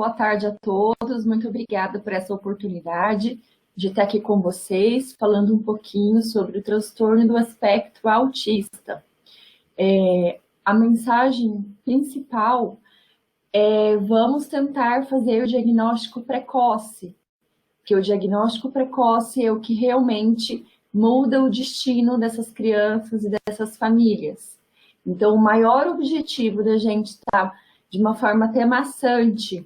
boa tarde a todos. Muito obrigada por essa oportunidade de estar aqui com vocês, falando um pouquinho sobre o transtorno do espectro autista. A mensagem principal é: vamos tentar fazer o diagnóstico precoce, porque o diagnóstico precoce é o que realmente muda o destino dessas crianças e dessas famílias. Então, o maior objetivo da gente estar de uma forma até maçante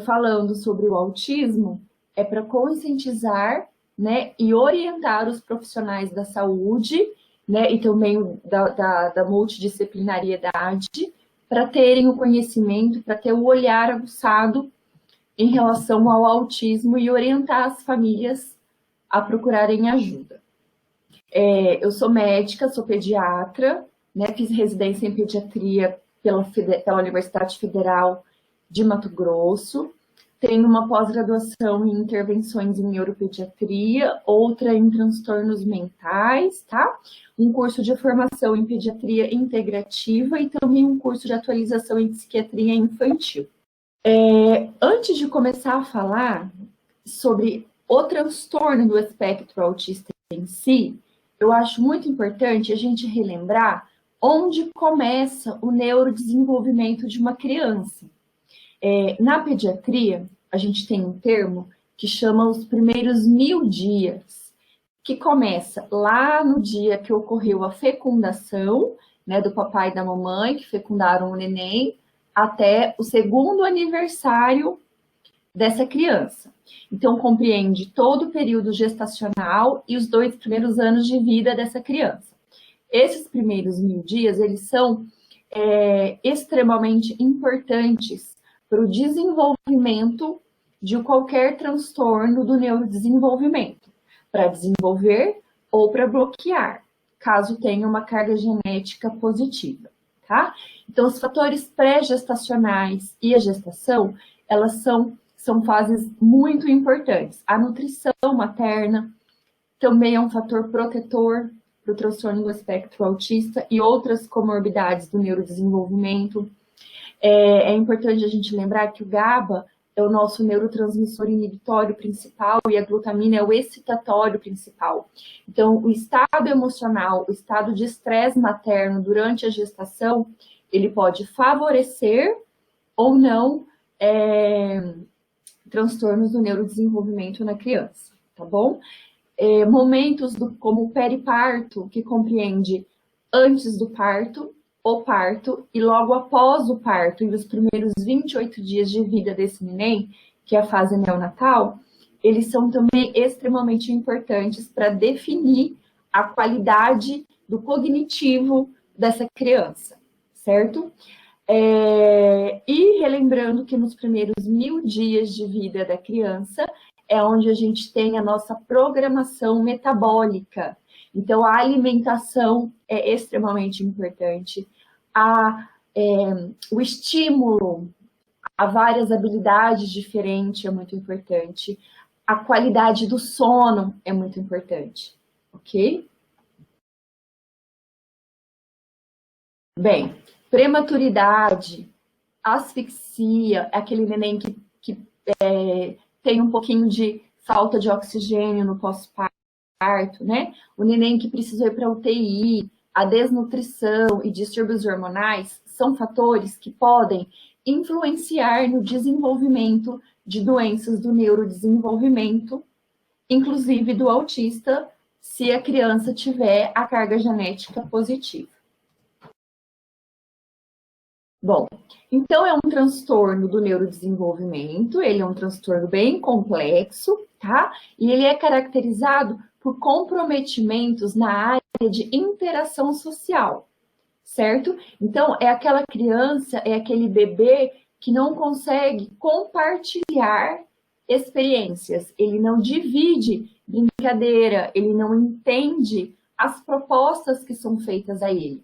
falando sobre o autismo é para conscientizar, né, e orientar os profissionais da saúde, né, e também da multidisciplinariedade, para terem o conhecimento, para ter o olhar aguçado em relação ao autismo e orientar as famílias a procurarem ajuda. Eu sou médica, sou pediatra, né, fiz residência em pediatria pela Universidade Federal de Mato Grosso, tenho uma pós-graduação em intervenções em neuropediatria, outra em transtornos mentais, tá? Um curso de formação em pediatria integrativa e também um curso de atualização em psiquiatria infantil. Antes de começar a falar sobre o transtorno do espectro autista em si, eu acho muito importante a gente relembrar onde começa o neurodesenvolvimento de uma criança. Na pediatria, a gente tem um termo que chama os primeiros 1000 dias, que começa lá no dia que ocorreu a fecundação, né, do papai e da mamãe, que fecundaram o neném, até o segundo aniversário dessa criança. Então, compreende todo o período gestacional e os 2 primeiros anos de vida dessa criança. Esses primeiros 1000 dias, eles são extremamente importantes para o desenvolvimento de qualquer transtorno do neurodesenvolvimento, para desenvolver ou para bloquear, caso tenha uma carga genética positiva, tá? Então, os fatores pré-gestacionais e a gestação, elas são fases muito importantes. A nutrição materna também é um fator protetor para o transtorno do espectro autista e outras comorbidades do neurodesenvolvimento. É importante a gente lembrar que o GABA é o nosso neurotransmissor inibitório principal e a glutamina é o excitatório principal. Então, o estado emocional, o estado de estresse materno durante a gestação, ele pode favorecer ou não transtornos do neurodesenvolvimento na criança, tá bom? Momentos como o periparto, que compreende antes do parto, o parto e logo após o parto, e os primeiros 28 dias de vida desse neném, que é a fase neonatal, eles são também extremamente importantes para definir a qualidade do cognitivo dessa criança, certo? E relembrando que nos primeiros 1000 dias de vida da criança é onde a gente tem a nossa programação metabólica. Então, a alimentação é extremamente importante. O estímulo a várias habilidades diferentes é muito importante. A qualidade do sono é muito importante, ok? Bem, prematuridade, asfixia, é aquele neném que tem um pouquinho de falta de oxigênio no pós-parto, né? O neném que precisou ir para UTI, a desnutrição e distúrbios hormonais são fatores que podem influenciar no desenvolvimento de doenças do neurodesenvolvimento, inclusive do autista, se a criança tiver a carga genética positiva. Bom, então é um transtorno do neurodesenvolvimento, ele é um transtorno bem complexo, tá? E ele é caracterizado por comprometimentos na área de interação social, certo? Então, é aquela criança, é aquele bebê que não consegue compartilhar experiências, ele não divide brincadeira, ele não entende as propostas que são feitas a ele.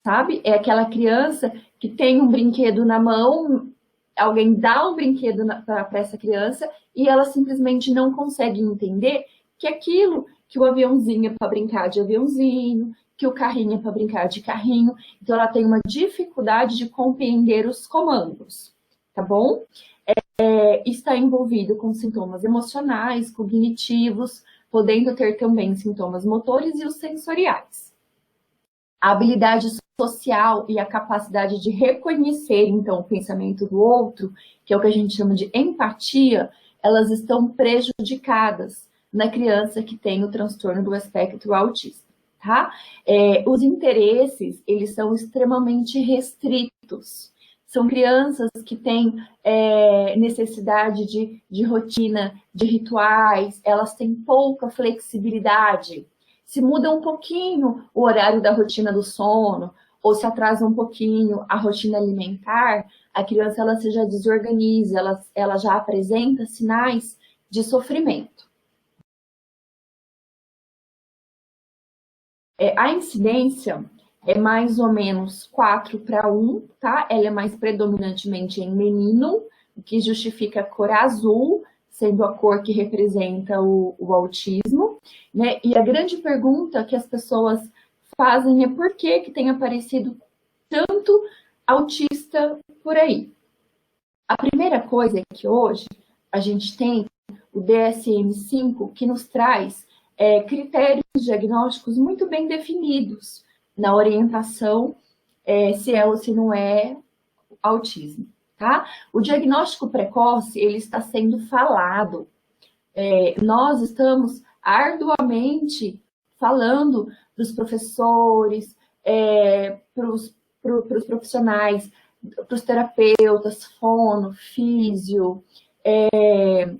Sabe? É aquela criança que tem um brinquedo na mão, alguém dá um brinquedo para essa criança e ela simplesmente não consegue entender que aquilo, que o aviãozinho é para brincar de aviãozinho, que o carrinho é para brincar de carrinho. Então, ela tem uma dificuldade de compreender os comandos, tá bom? Está envolvido com sintomas emocionais, cognitivos, podendo ter também sintomas motores e os sensoriais. A habilidade social e a capacidade de reconhecer, então, o pensamento do outro, que é o que a gente chama de empatia, elas estão prejudicadas na criança que tem o transtorno do espectro autista, tá? Os interesses, eles são extremamente restritos. São crianças que têm necessidade de rotina, de rituais, elas têm pouca flexibilidade. Se muda um pouquinho o horário da rotina do sono, ou se atrasa um pouquinho a rotina alimentar, a criança ela se já desorganiza, ela já apresenta sinais de sofrimento. A incidência é mais ou menos 4:1, tá? Ela é mais predominantemente em menino, o que justifica a cor azul, sendo a cor que representa o autismo, né? E a grande pergunta que as pessoas fazem é por que tem aparecido tanto autista por aí? A primeira coisa é que hoje a gente tem o DSM-5 que nos traz critérios diagnósticos muito bem definidos na orientação se é ou se não é autismo, tá? O diagnóstico precoce, ele está sendo falado. Nós estamos arduamente falando para os professores, para os profissionais, para os terapeutas, fono, físio,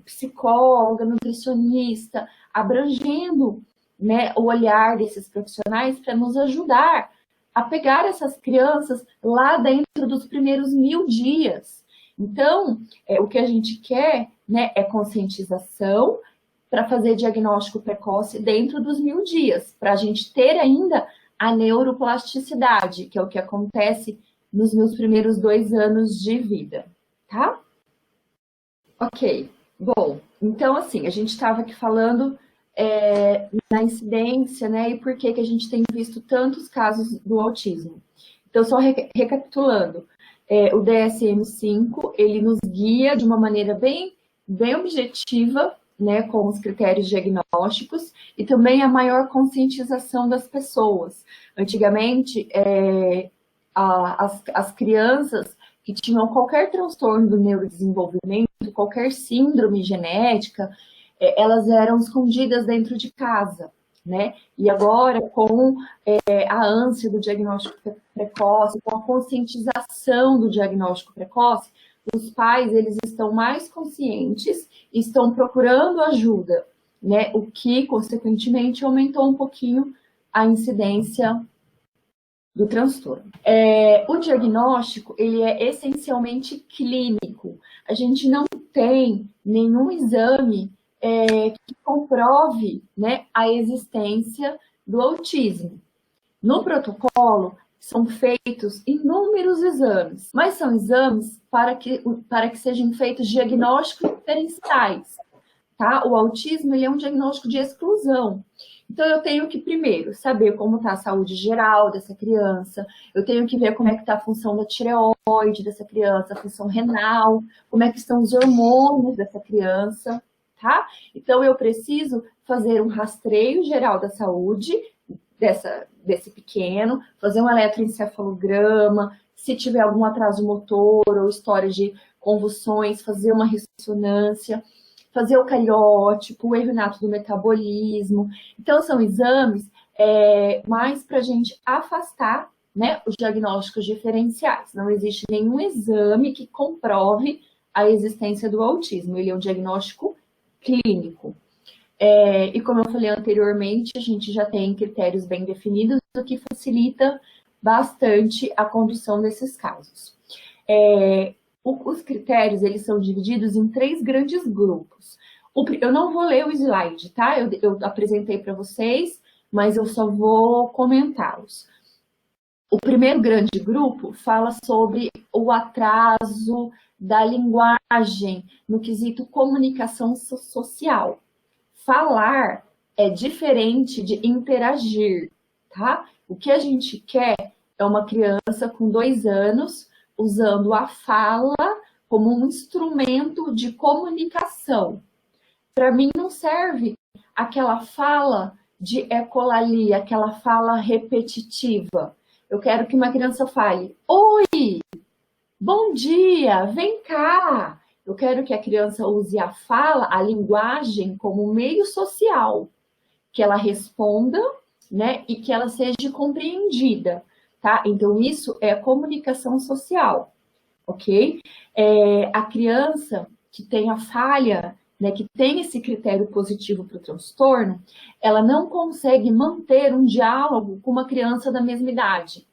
psicóloga, nutricionista, abrangendo, né, o olhar desses profissionais para nos ajudar a pegar essas crianças lá dentro dos primeiros 1000 dias. Então, o que a gente quer, né, é conscientização para fazer diagnóstico precoce dentro dos 1000 dias, para a gente ter ainda a neuroplasticidade, que é o que acontece nos meus primeiros 2 anos de vida, tá? Ok, bom, então assim, a gente estava aqui falando na incidência, né, e por que a gente tem visto tantos casos do autismo. Então, só recapitulando, o DSM-5, ele nos guia de uma maneira bem objetiva, né, com os critérios diagnósticos, e também a maior conscientização das pessoas. Antigamente, as crianças que tinham qualquer transtorno do neurodesenvolvimento, qualquer síndrome genética, elas eram escondidas dentro de casa, né? E agora, com a ânsia do diagnóstico precoce, com a conscientização do diagnóstico precoce, os pais, eles estão mais conscientes e estão procurando ajuda, né? O que, consequentemente, aumentou um pouquinho a incidência do transtorno. O diagnóstico, ele é essencialmente clínico. A gente não tem nenhum exame que comprove, né, a existência do autismo. No protocolo, são feitos inúmeros exames, mas são exames para que sejam feitos diagnósticos diferenciais, tá? O autismo, ele é um diagnóstico de exclusão. Então, eu tenho que, primeiro, saber como está a saúde geral dessa criança, eu tenho que ver como é que está a função da tireoide dessa criança, a função renal, como é que estão os hormônios dessa criança, tá? Então, eu preciso fazer um rastreio geral da saúde desse pequeno, fazer um eletroencefalograma, se tiver algum atraso motor ou história de convulsões, fazer uma ressonância, fazer o cariótipo, o erro inato do metabolismo. Então, são exames mais para a gente afastar, né, os diagnósticos diferenciais. Não existe nenhum exame que comprove a existência do autismo. Ele é um diagnóstico clínico. E como eu falei anteriormente, a gente já tem critérios bem definidos, o que facilita bastante a condução desses casos. Os critérios, eles são divididos em 3 grandes grupos. Eu não vou ler o slide, tá? Eu apresentei para vocês, mas eu só vou comentá-los. O primeiro grande grupo fala sobre o atraso da linguagem no quesito comunicação social. Falar é diferente de interagir, tá? O que a gente quer é uma criança com 2 anos usando a fala como um instrumento de comunicação. Para mim não serve aquela fala de ecolalia, aquela fala repetitiva. Eu quero que uma criança fale: oi, bom dia, vem cá. Eu quero que a criança use a fala, a linguagem, como meio social, que ela responda, né, e que ela seja compreendida, tá? Então, isso é comunicação social, ok? A criança que tem a falha, né, que tem esse critério positivo para o transtorno, ela não consegue manter um diálogo com uma criança da mesma idade.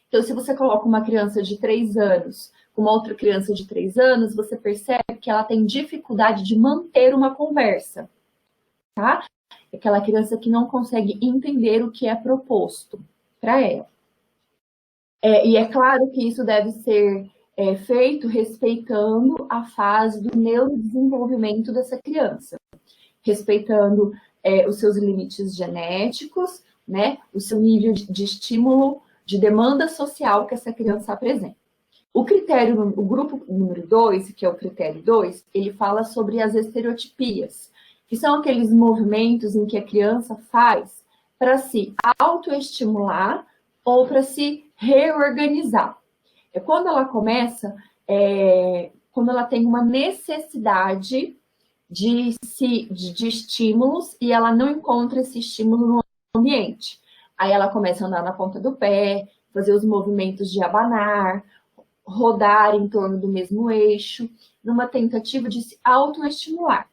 Então, se você coloca uma criança de 3 anos com uma outra criança de 3 anos, você percebe que ela tem dificuldade de manter uma conversa, tá? É aquela criança que não consegue entender o que é proposto para ela. E é claro que isso deve ser feito respeitando a fase do neurodesenvolvimento dessa criança, respeitando os seus limites genéticos, né, o seu nível de estímulo, de demanda social que essa criança apresenta. O grupo número 2, que é o critério 2, ele fala sobre as estereotipias, que são aqueles movimentos em que a criança faz para se autoestimular ou para se reorganizar. É quando ela começa, quando ela tem uma necessidade de estímulos e ela não encontra esse estímulo no ambiente. Aí ela começa a andar na ponta do pé, fazer os movimentos de abanar, rodar em torno do mesmo eixo, numa tentativa de se autoestimular,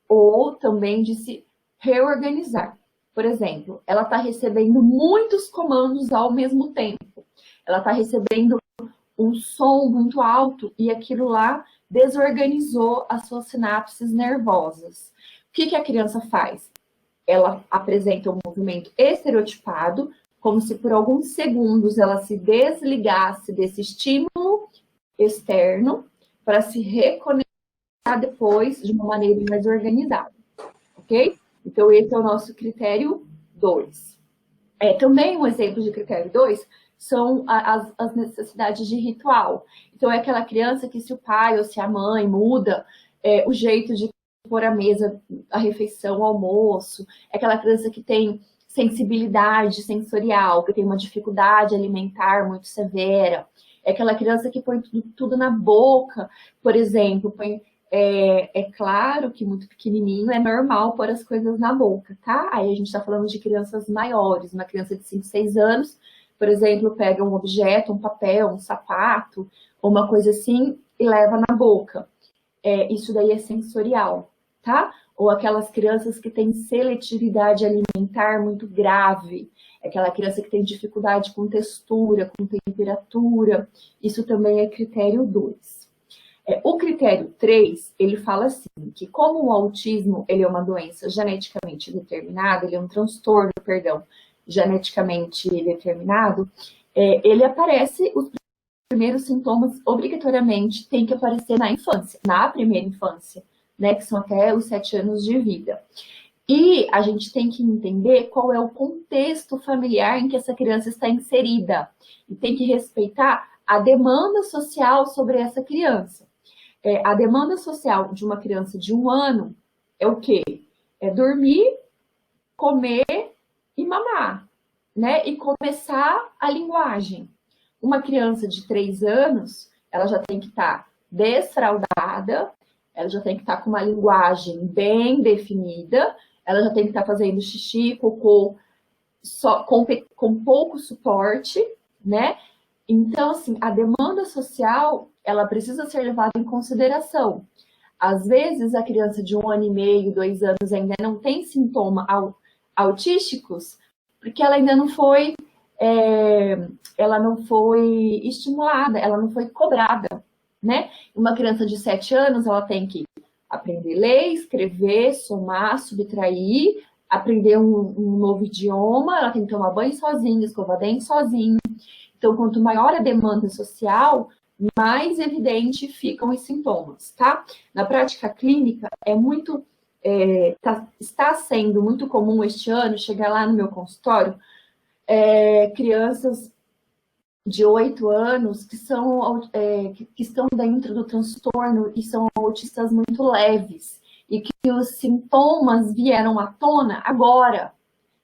ou também de se reorganizar. Por exemplo, ela está recebendo muitos comandos ao mesmo tempo. Ela está recebendo um som muito alto e aquilo lá desorganizou as suas sinapses nervosas. O que a criança faz? Ela apresenta um movimento estereotipado, como se por alguns segundos ela se desligasse desse estímulo externo para se reconectar depois de uma maneira mais organizada, ok? Então, esse é o nosso critério 2. Também um exemplo de critério 2 são as necessidades de ritual. Então, é aquela criança que se o pai ou se a mãe muda o jeito de pôr a mesa, a refeição, o almoço, é aquela criança que tem sensibilidade sensorial, que tem uma dificuldade alimentar muito severa, é aquela criança que põe tudo na boca, por exemplo, é claro que muito pequenininho é normal pôr as coisas na boca, tá? Aí a gente tá falando de crianças maiores, uma criança de 5, 6 anos, por exemplo, pega um objeto, um papel, um sapato, ou uma coisa assim, e leva na boca. Isso daí é sensorial, tá? Ou aquelas crianças que têm seletividade alimentar muito grave, aquela criança que tem dificuldade com textura, com temperatura, isso também é critério 2. O critério 3, ele fala assim, que como o autismo ele é uma doença geneticamente determinada, ele é um transtorno, perdão, geneticamente determinado, ele aparece, os primeiros sintomas obrigatoriamente têm que aparecer na infância, na primeira infância, né, que são até os 7 anos de vida. E a gente tem que entender qual é o contexto familiar em que essa criança está inserida. E tem que respeitar a demanda social sobre essa criança. A demanda social de uma criança de 1 ano é o quê? É dormir, comer e mamar, né? E começar a linguagem. Uma criança de 3 anos, ela já tem que estar desfraldada, ela já tem que estar com uma linguagem bem definida, ela já tem que estar fazendo xixi, cocô, com pouco suporte, né? Então, assim, a demanda social, ela precisa ser levada em consideração. Às vezes, a criança de 1 ano e meio, 2 anos, ainda não tem sintomas autísticos, porque ela ainda não foi, estimulada, ela não foi cobrada, né? Uma criança de 7 anos, ela tem que aprender a ler, escrever, somar, subtrair, aprender um novo idioma, ela tem que tomar banho sozinha, escovar dente sozinha. Então, quanto maior a demanda social, mais evidente ficam os sintomas, tá? Na prática clínica, está sendo muito comum este ano chegar lá no meu consultório crianças de 8 anos que que estão dentro do transtorno e são autistas muito leves e que os sintomas vieram à tona agora,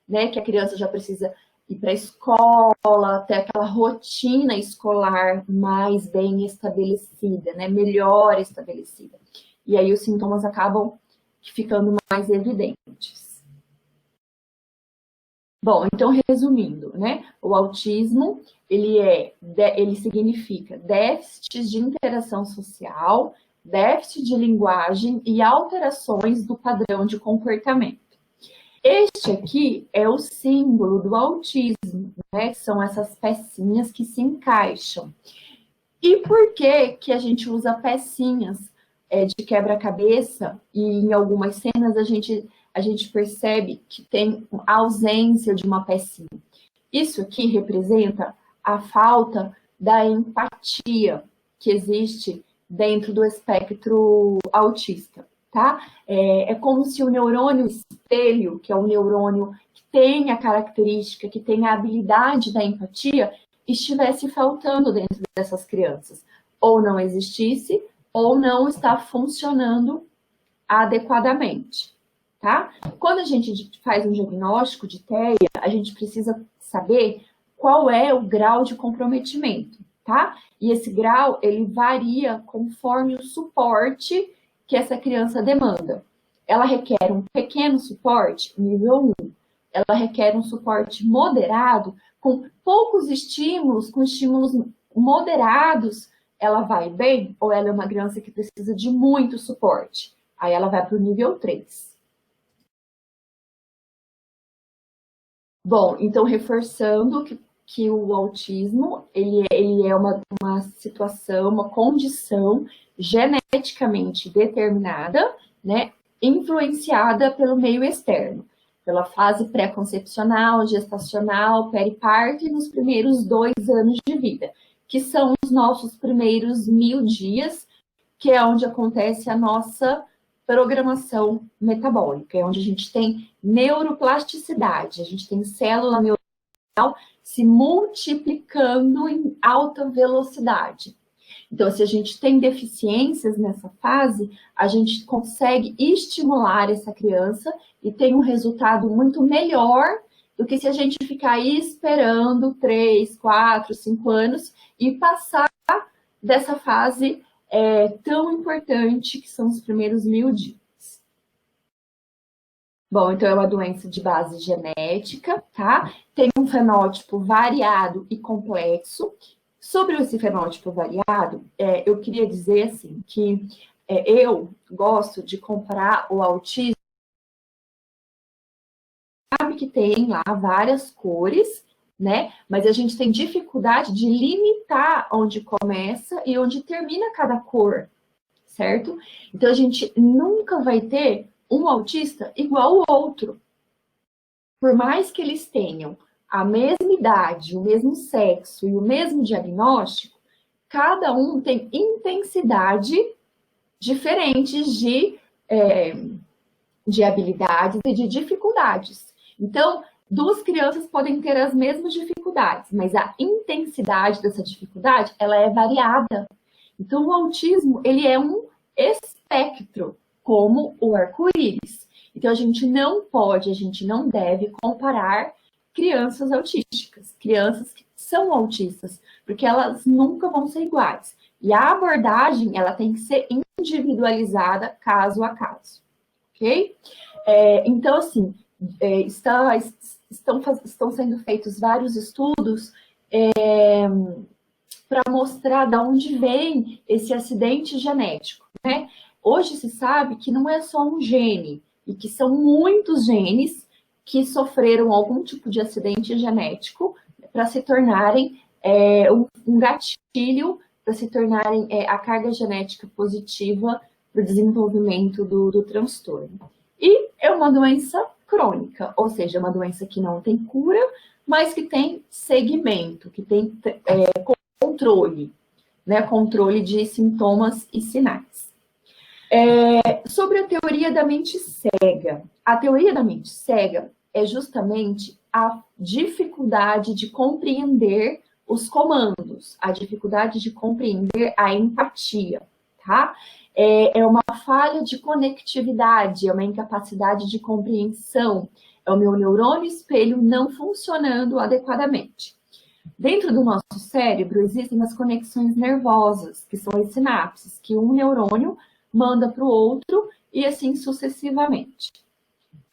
né? Que a criança já precisa ir para a escola, ter aquela rotina escolar mais bem estabelecida, né? Melhor estabelecida. E aí os sintomas acabam ficando mais evidentes. Bom, então resumindo, né? O autismo, ele significa déficits de interação social, déficit de linguagem e alterações do padrão de comportamento. Este aqui é o símbolo do autismo, né? São essas pecinhas que se encaixam. E por que a gente usa pecinhas de quebra-cabeça e em algumas cenas a gente percebe que tem ausência de uma pecinha? Isso aqui representa a falta da empatia que existe dentro do espectro autista, tá? É como se o neurônio espelho, que é o neurônio que tem a característica, que tem a habilidade da empatia, estivesse faltando dentro dessas crianças. Ou não existisse, ou não está funcionando adequadamente, tá? Quando a gente faz um diagnóstico de TEA, a gente precisa saber qual é o grau de comprometimento, tá? E esse grau, ele varia conforme o suporte que essa criança demanda. Ela requer um pequeno suporte, nível 1. Ela requer um suporte moderado, com poucos estímulos, com estímulos moderados, ela vai bem, ou ela é uma criança que precisa de muito suporte? Aí ela vai para o nível 3. Bom, então reforçando que o autismo, ele é uma situação, uma condição geneticamente determinada, né, influenciada pelo meio externo, pela fase pré-concepcional, gestacional, periparto e nos primeiros 2 anos de vida, que são os nossos primeiros 1000 dias, que é onde acontece a nossa programação metabólica, é onde a gente tem neuroplasticidade, a gente tem célula neuronal se multiplicando em alta velocidade. Então, se a gente tem deficiências nessa fase, a gente consegue estimular essa criança e tem um resultado muito melhor do que se a gente ficar aí esperando 3, 4, 5 anos e passar dessa fase tão importante que são os primeiros 1000 dias. Bom, então é uma doença de base genética, tá? Tem um fenótipo variado e complexo. Sobre esse fenótipo variado, eu queria dizer assim que eu gosto de comparar o autismo, sabe que tem lá várias cores, né? Mas a gente tem dificuldade de limitar onde começa e onde termina cada cor, certo? Então a gente nunca vai ter um autista igual ao outro. Por mais que eles tenham a mesma idade, o mesmo sexo e o mesmo diagnóstico, cada um tem intensidade diferentes de habilidades e de dificuldades. Então, 2 crianças podem ter as mesmas dificuldades, mas a intensidade dessa dificuldade, ela é variada. Então, o autismo, ele é um espectro, como o arco-íris. Então, a gente não deve comparar crianças autísticas, crianças que são autistas, porque elas nunca vão ser iguais. E a abordagem, ela tem que ser individualizada, caso a caso, ok? Então, assim, estão sendo feitos vários estudos para mostrar de onde vem esse acidente genético, né? Hoje se sabe que não é só um gene, e que são muitos genes que sofreram algum tipo de acidente genético para se tornarem um gatilho, para se tornarem a carga genética positiva para o desenvolvimento do transtorno. E é uma doença crônica, ou seja, uma doença que não tem cura, mas que tem segmento, que tem controle, né? Controle de sintomas e sinais. Sobre a teoria da mente cega. A teoria da mente cega é justamente a dificuldade de compreender os comandos, a dificuldade de compreender a empatia, tá? É uma falha de conectividade, é uma incapacidade de compreensão, é o meu neurônio espelho não funcionando adequadamente. Dentro do nosso cérebro existem as conexões nervosas, que são as sinapses, que um neurônio manda para o outro e assim sucessivamente.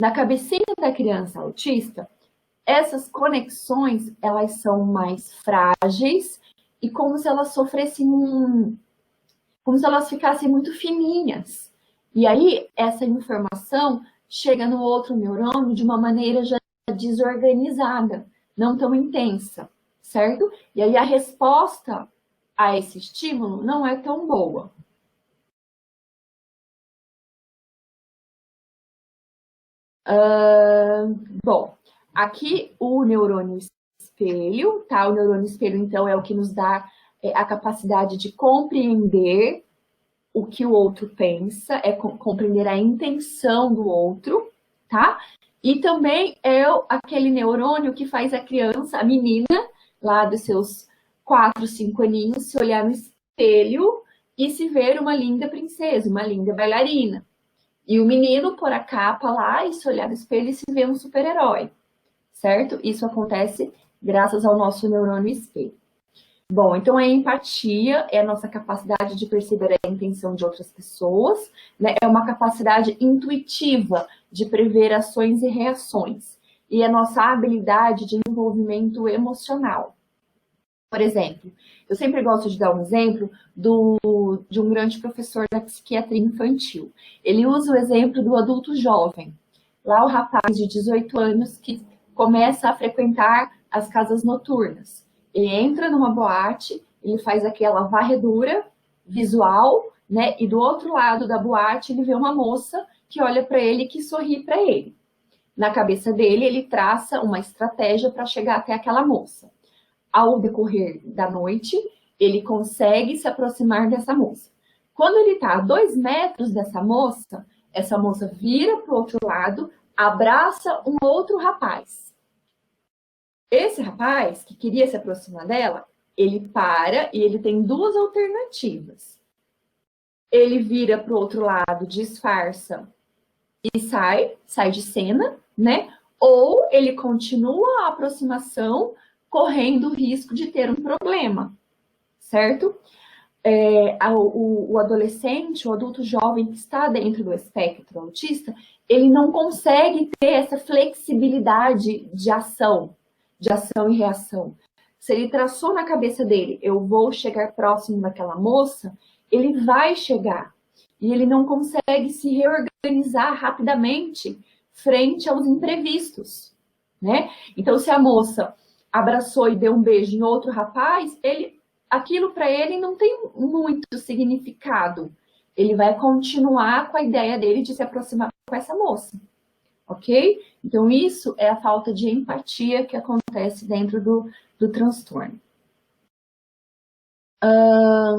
Na cabecinha da criança autista, essas conexões, elas são mais frágeis e como se elas sofressem como se elas ficassem muito fininhas. E aí, essa informação chega no outro neurônio de uma maneira já desorganizada, não tão intensa, certo? E aí a resposta a esse estímulo não é tão boa. Bom, aqui o neurônio espelho, tá? O neurônio espelho, então, é o que nos dá a capacidade de compreender o que o outro pensa, é compreender a intenção do outro, tá? E também é aquele neurônio que faz a criança, a menina, lá dos seus 4, 5 aninhos, se olhar no espelho e se ver uma linda princesa, uma linda bailarina. E o menino pôr a capa lá e se olhar no espelho e se ver um super-herói, certo? Isso acontece graças ao nosso neurônio espelho. Bom, então a empatia é a nossa capacidade de perceber a intenção de outras pessoas, né? É uma capacidade intuitiva de prever ações e reações. E a nossa habilidade de envolvimento emocional. Por exemplo, eu sempre gosto de dar um exemplo de um grande professor da psiquiatria infantil. Ele usa o exemplo do adulto jovem. Lá o rapaz de 18 anos que começa a frequentar as casas noturnas. Ele entra numa boate, ele faz aquela varredura visual, né? E do outro lado da boate ele vê uma moça que olha para ele e que sorri para ele. Na cabeça dele, ele traça uma estratégia para chegar até aquela moça. Ao decorrer da noite, ele consegue se aproximar dessa moça. Quando ele está a 2 metros dessa moça, essa moça vira para o outro lado, abraça um outro rapaz. Esse rapaz, que queria se aproximar dela, ele para e ele tem 2 alternativas. Ele vira para o outro lado, disfarça e sai de cena, né? Ou ele continua a aproximação correndo o risco de ter um problema, certo? O adolescente, o adulto jovem que está dentro do espectro autista, ele não consegue ter essa flexibilidade de ação e reação. Se ele traçou na cabeça dele, eu vou chegar próximo daquela moça, ele vai chegar. E ele não consegue se reorganizar rapidamente frente aos imprevistos, né? Então, se a moça abraçou e deu um beijo em outro rapaz, aquilo para ele não tem muito significado. Ele vai continuar com a ideia dele de se aproximar com essa moça, ok? Então, isso é a falta de empatia que acontece dentro do transtorno.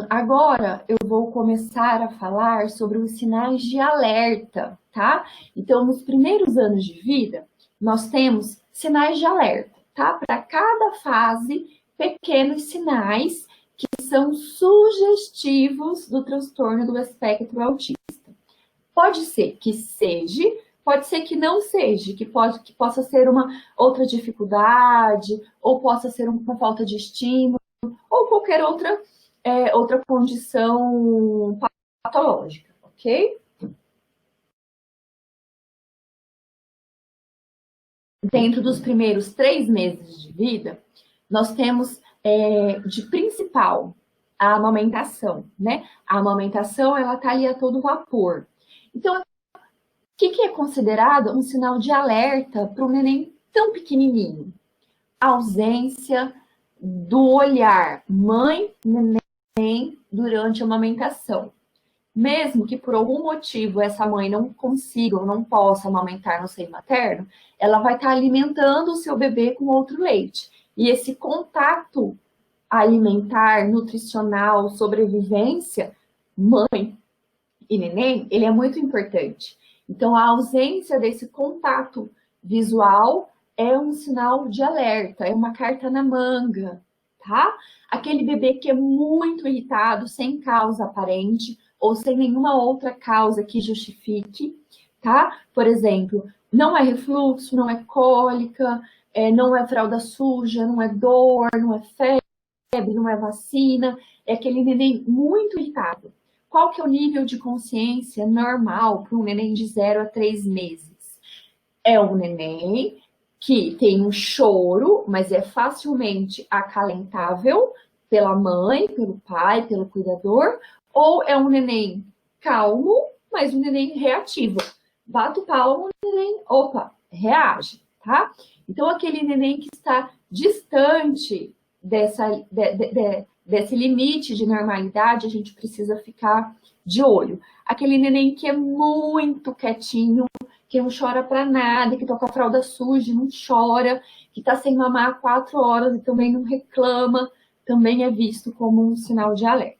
Agora, eu vou começar a falar sobre os sinais de alerta, tá? Então, nos primeiros anos de vida, nós temos sinais de alerta, tá? Para cada fase, pequenos sinais que são sugestivos do transtorno do espectro autista. Pode ser que seja, pode ser que não seja, que possa ser uma outra dificuldade, ou possa ser uma falta de estímulo, ou qualquer outra condição patológica, ok? Dentro dos primeiros 3 meses de vida, nós temos de principal a amamentação, né? A amamentação, ela tá ali a todo vapor. Então, o que é considerado um sinal de alerta para um neném tão pequenininho? A ausência do olhar mãe-neném durante a amamentação. Mesmo que por algum motivo essa mãe não consiga ou não possa amamentar no seio materno, ela vai estar alimentando o seu bebê com outro leite. E esse contato alimentar, nutricional, sobrevivência, mãe e neném, ele é muito importante. Então, a ausência desse contato visual é um sinal de alerta, é uma carta na manga, tá? Aquele bebê que é muito irritado, sem causa aparente, ou sem nenhuma outra causa que justifique, tá? Por exemplo, não é refluxo, não é cólica, não é fralda suja, não é dor, não é febre, não é vacina, é aquele neném muito irritado. Qual que é o nível de consciência normal para um neném de 0 a 3 meses? É um neném que tem um choro, mas é facilmente acalentável pela mãe, pelo pai, pelo cuidador, ou é um neném calmo, mas um neném reativo. Bate o palmo, o neném, opa, reage, tá? Então, aquele neném que está distante desse limite de normalidade, a gente precisa ficar de olho. Aquele neném que é muito quietinho, que não chora para nada, que toca a fralda suja, não chora, que está sem mamar há 4 horas e também não reclama, também é visto como um sinal de alerta.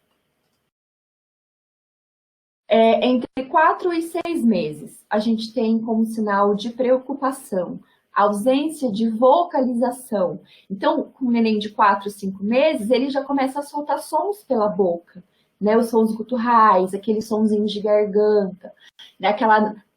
Entre 4 e 6 meses, a gente tem como sinal de preocupação, ausência de vocalização. Então, com um neném de 4, 5 meses, ele já começa a soltar sons pela boca, né? Os sons guturais, aqueles sonzinhos de garganta, né?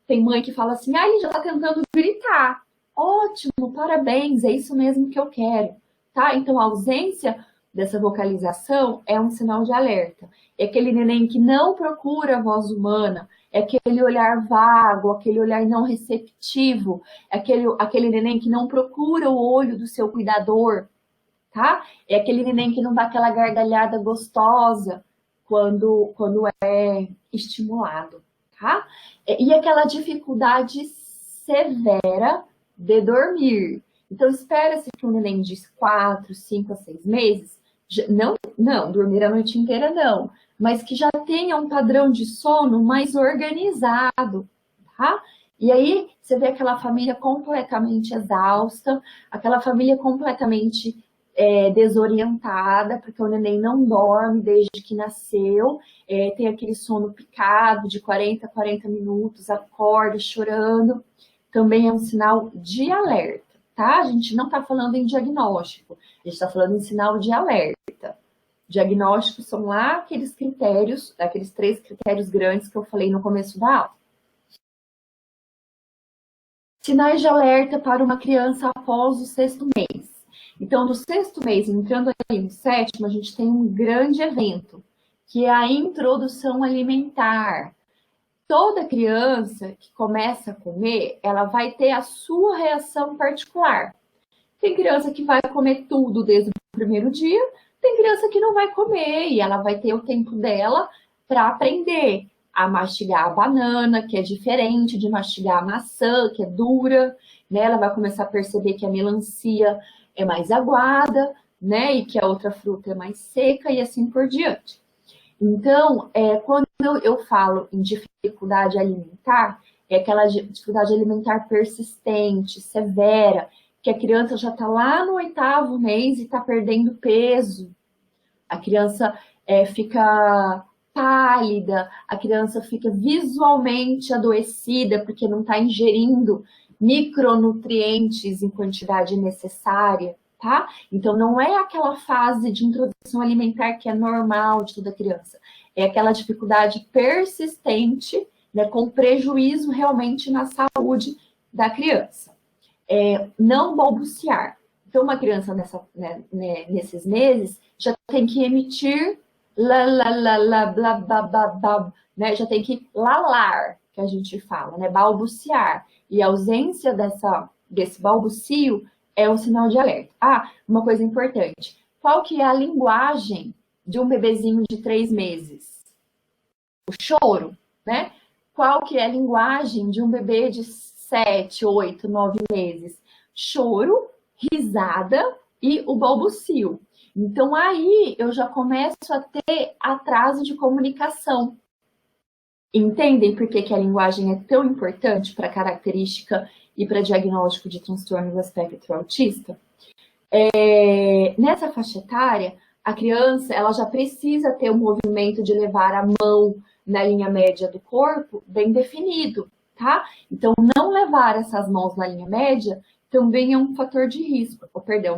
Tem mãe que fala assim, ele já tá tentando gritar. Ótimo, parabéns, é isso mesmo que eu quero, tá? Então, a ausência dessa vocalização é um sinal de alerta. É aquele neném que não procura a voz humana, é aquele olhar vago, aquele olhar não receptivo, é aquele neném que não procura o olho do seu cuidador, tá? É aquele neném que não dá aquela gargalhada gostosa quando é estimulado, tá? E aquela dificuldade severa de dormir. Então, espera-se que um neném de 4, 5 a 6 meses, não, dormir a noite inteira não, mas que já tenha um padrão de sono mais organizado, tá? E aí, você vê aquela família completamente exausta, aquela família completamente desorientada, porque o neném não dorme desde que nasceu, tem aquele sono picado de 40 a 40 minutos, acorda chorando, também é um sinal de alerta, tá? A gente não está falando em diagnóstico, a gente está falando em sinal de alerta. Diagnósticos são lá aqueles critérios, aqueles 3 critérios grandes que eu falei no começo da aula. Sinais de alerta para uma criança após o 6º mês. Então, no 6º mês, entrando aí no 7º, a gente tem um grande evento, que é a introdução alimentar. Toda criança que começa a comer, ela vai ter a sua reação particular. Tem criança que vai comer tudo desde o primeiro dia, tem criança que não vai comer e ela vai ter o tempo dela para aprender a mastigar a banana, que é diferente de mastigar a maçã, que é dura, né? Ela vai começar a perceber que a melancia é mais aguada, né? E que a outra fruta é mais seca e assim por diante. Então, quando eu falo em dificuldade alimentar, é aquela dificuldade alimentar persistente, severa, que a criança já está lá no 8º mês e está perdendo peso. A criança fica pálida, a criança fica visualmente adoecida porque não está ingerindo micronutrientes em quantidade necessária, tá? Então, não é aquela fase de introdução alimentar que é normal de toda criança. É aquela dificuldade persistente, né, com prejuízo realmente na saúde da criança. Não balbuciar. Então, uma criança nesses meses já tem que emitir lá, lá, lá, lá, blá, blá, blá, blá, né? Já tem que lalar, que a gente fala, né? Balbuciar. E a ausência desse balbucio é um sinal de alerta. Uma coisa importante. Qual que é a linguagem de um bebezinho de 3 meses? O choro, né? Qual que é a linguagem de um bebê de 7, 8, 9 meses? Choro, risada e o balbucio. Então, aí eu já começo a ter atraso de comunicação. Entendem por que a linguagem é tão importante para característica e para diagnóstico de transtorno do espectro autista? Nessa faixa etária, a criança ela já precisa ter o movimento de levar a mão na linha média do corpo bem definido, tá? Então, não levar essas mãos na linha média também é um fator de risco,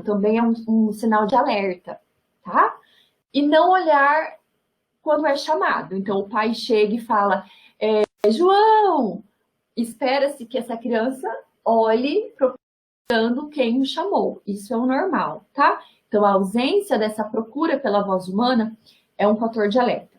também é um sinal de alerta, tá? E não olhar quando é chamado. Então, o pai chega e fala, João, espera-se que essa criança olhe procurando quem o chamou. Isso é o normal, tá? Então, a ausência dessa procura pela voz humana é um fator de alerta.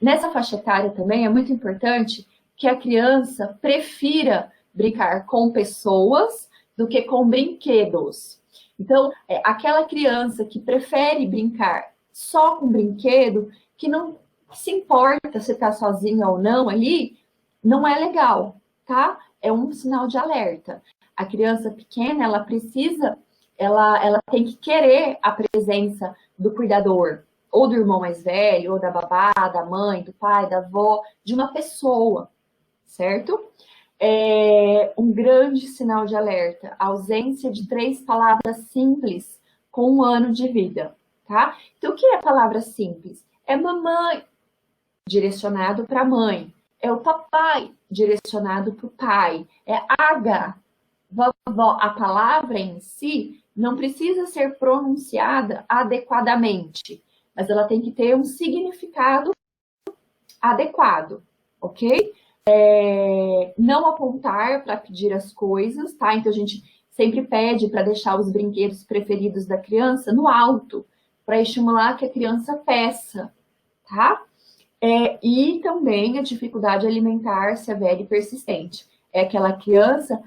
Nessa faixa etária também é muito importante que a criança prefira brincar com pessoas do que com brinquedos. Então, aquela criança que prefere brincar só com brinquedo, que não se importa se está sozinha ou não ali, não é legal, tá? É um sinal de alerta. A criança pequena, ela precisa, ela tem que querer a presença do cuidador, ou do irmão mais velho, ou da babá, da mãe, do pai, da avó, de uma pessoa, certo? Um grande sinal de alerta, a ausência de 3 palavras simples com 1 ano de vida, tá? Então, o que é palavra simples? É mamãe, direcionado para a mãe. É o papai, direcionado para o pai. É aga, vovó. A palavra em si não precisa ser pronunciada adequadamente, mas ela tem que ter um significado adequado, ok? Não apontar para pedir as coisas, tá? Então a gente sempre pede para deixar os brinquedos preferidos da criança no alto, para estimular que a criança peça, tá? E também a dificuldade alimentar severa e persistente. É aquela criança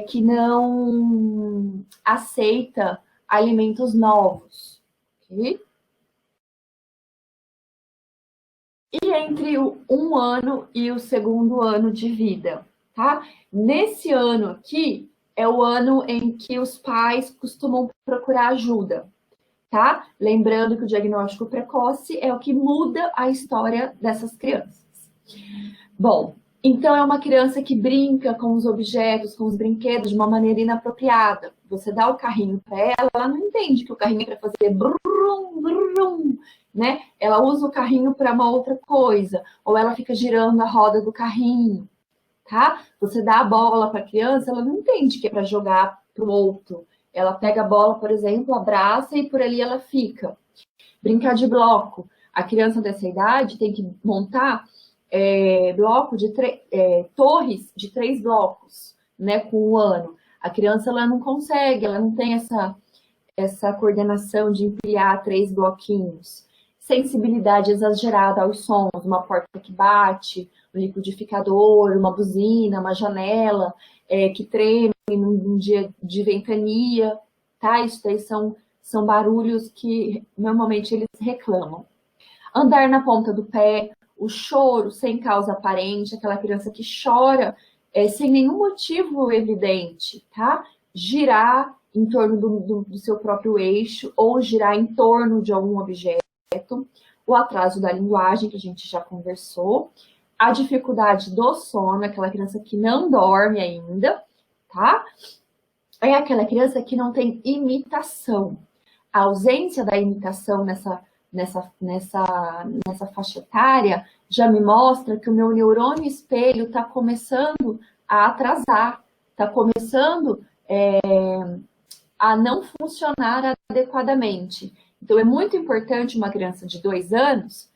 que não aceita alimentos novos, ok? E entre o 1 ano e o 2º ano de vida, tá? Nesse ano aqui, é o ano em que os pais costumam procurar ajuda, tá? Lembrando que o diagnóstico precoce é o que muda a história dessas crianças. Bom, então é uma criança que brinca com os objetos, com os brinquedos de uma maneira inapropriada. Você dá o carrinho para ela, ela não entende que o carrinho é para fazer brum, brum, né? Ela usa o carrinho para uma outra coisa, ou ela fica girando a roda do carrinho, tá? Você dá a bola para a criança, ela não entende que é para jogar para o outro. Ela pega a bola, por exemplo, abraça e por ali ela fica. Brincar de bloco. A criança dessa idade tem que montar bloco de torres de 3 blocos, né, com 1 ano. A criança ela não consegue, ela não tem essa coordenação de empilhar 3 bloquinhos. Sensibilidade exagerada aos sons, uma porta que bate, um liquidificador, uma buzina, uma janela que treme num dia de ventania, tá? Isso daí são barulhos que normalmente eles reclamam. Andar na ponta do pé, o choro sem causa aparente, aquela criança que chora sem nenhum motivo evidente, tá? Girar em torno do seu próprio eixo ou girar em torno de algum objeto, o atraso da linguagem, que a gente já conversou, a dificuldade do sono, aquela criança que não dorme ainda, tá? É aquela criança que não tem imitação. A ausência da imitação nessa faixa etária já me mostra que o meu neurônio espelho está começando a atrasar, está começando a não funcionar adequadamente. Então, é muito importante uma criança de 2 anos,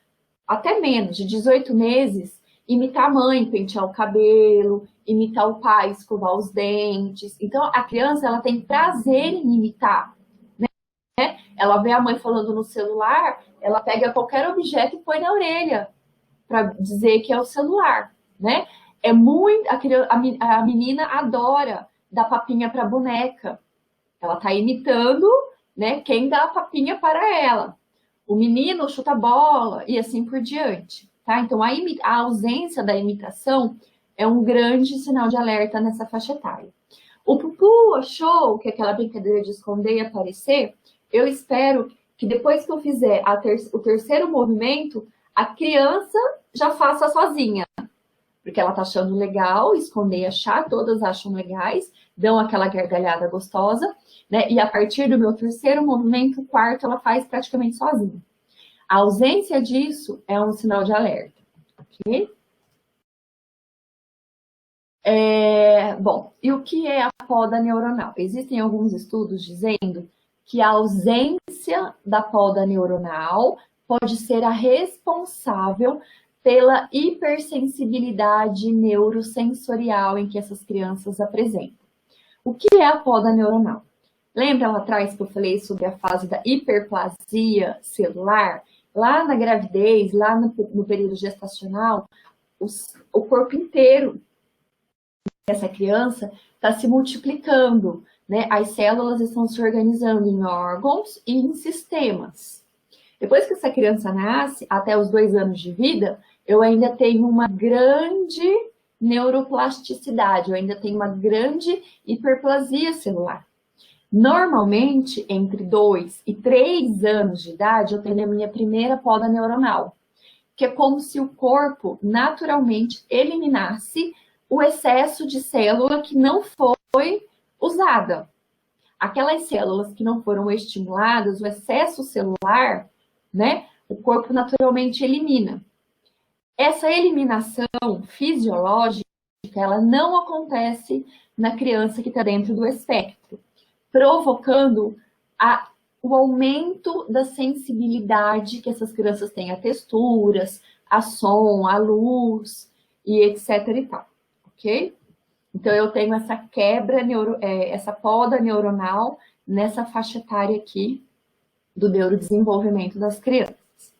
até menos, de 18 meses, imitar a mãe, pentear o cabelo, imitar o pai, escovar os dentes. Então, a criança ela tem prazer em imitar. Né? Ela vê a mãe falando no celular, ela pega qualquer objeto e põe na orelha para dizer que é o celular. Né? É muito. A menina adora dar papinha para a boneca. Ela está imitando, né, quem dá a papinha para ela. O menino chuta a bola e assim por diante. Tá? Então, a ausência da imitação é um grande sinal de alerta nessa faixa etária. O Pupu achou que aquela brincadeira de esconder e aparecer. Eu espero que depois que eu fizer o terceiro movimento, a criança já faça sozinha. Porque ela tá achando legal, esconder e achar, todas acham legais, dão aquela gargalhada gostosa, né? E a partir do meu terceiro movimento, o quarto ela faz praticamente sozinha. A ausência disso é um sinal de alerta, ok? Bom, e o que é a poda neuronal? Existem alguns estudos dizendo que a ausência da poda neuronal pode ser a responsável pela hipersensibilidade neurosensorial em que essas crianças apresentam. O que é a poda neuronal? Lembra lá atrás que eu falei sobre a fase da hiperplasia celular? Lá na gravidez, lá no período gestacional, o corpo inteiro dessa criança está se multiplicando, né? As células estão se organizando em órgãos e em sistemas. Depois que essa criança nasce, até os 2 anos de vida, eu ainda tenho uma grande neuroplasticidade, eu ainda tenho uma grande hiperplasia celular. Normalmente, entre 2 e 3 anos de idade, eu tenho a minha primeira poda neuronal, que é como se o corpo naturalmente eliminasse o excesso de célula que não foi usada. Aquelas células que não foram estimuladas, o excesso celular, né, o corpo naturalmente elimina. Essa eliminação fisiológica, ela não acontece na criança que está dentro do espectro, provocando o aumento da sensibilidade que essas crianças têm a texturas, a som, a luz e etc e tal, ok? Então, eu tenho essa quebra, essa poda neuronal nessa faixa etária aqui do neurodesenvolvimento das crianças.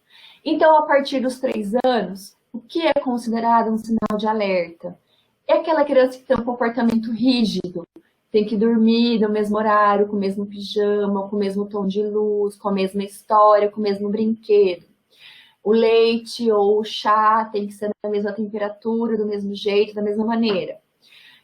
Então, a partir dos 3 anos, o que é considerado um sinal de alerta? É aquela criança que tem um comportamento rígido, tem que dormir no mesmo horário, com o mesmo pijama, com o mesmo tom de luz, com a mesma história, com o mesmo brinquedo. O leite ou o chá tem que ser na mesma temperatura, do mesmo jeito, da mesma maneira.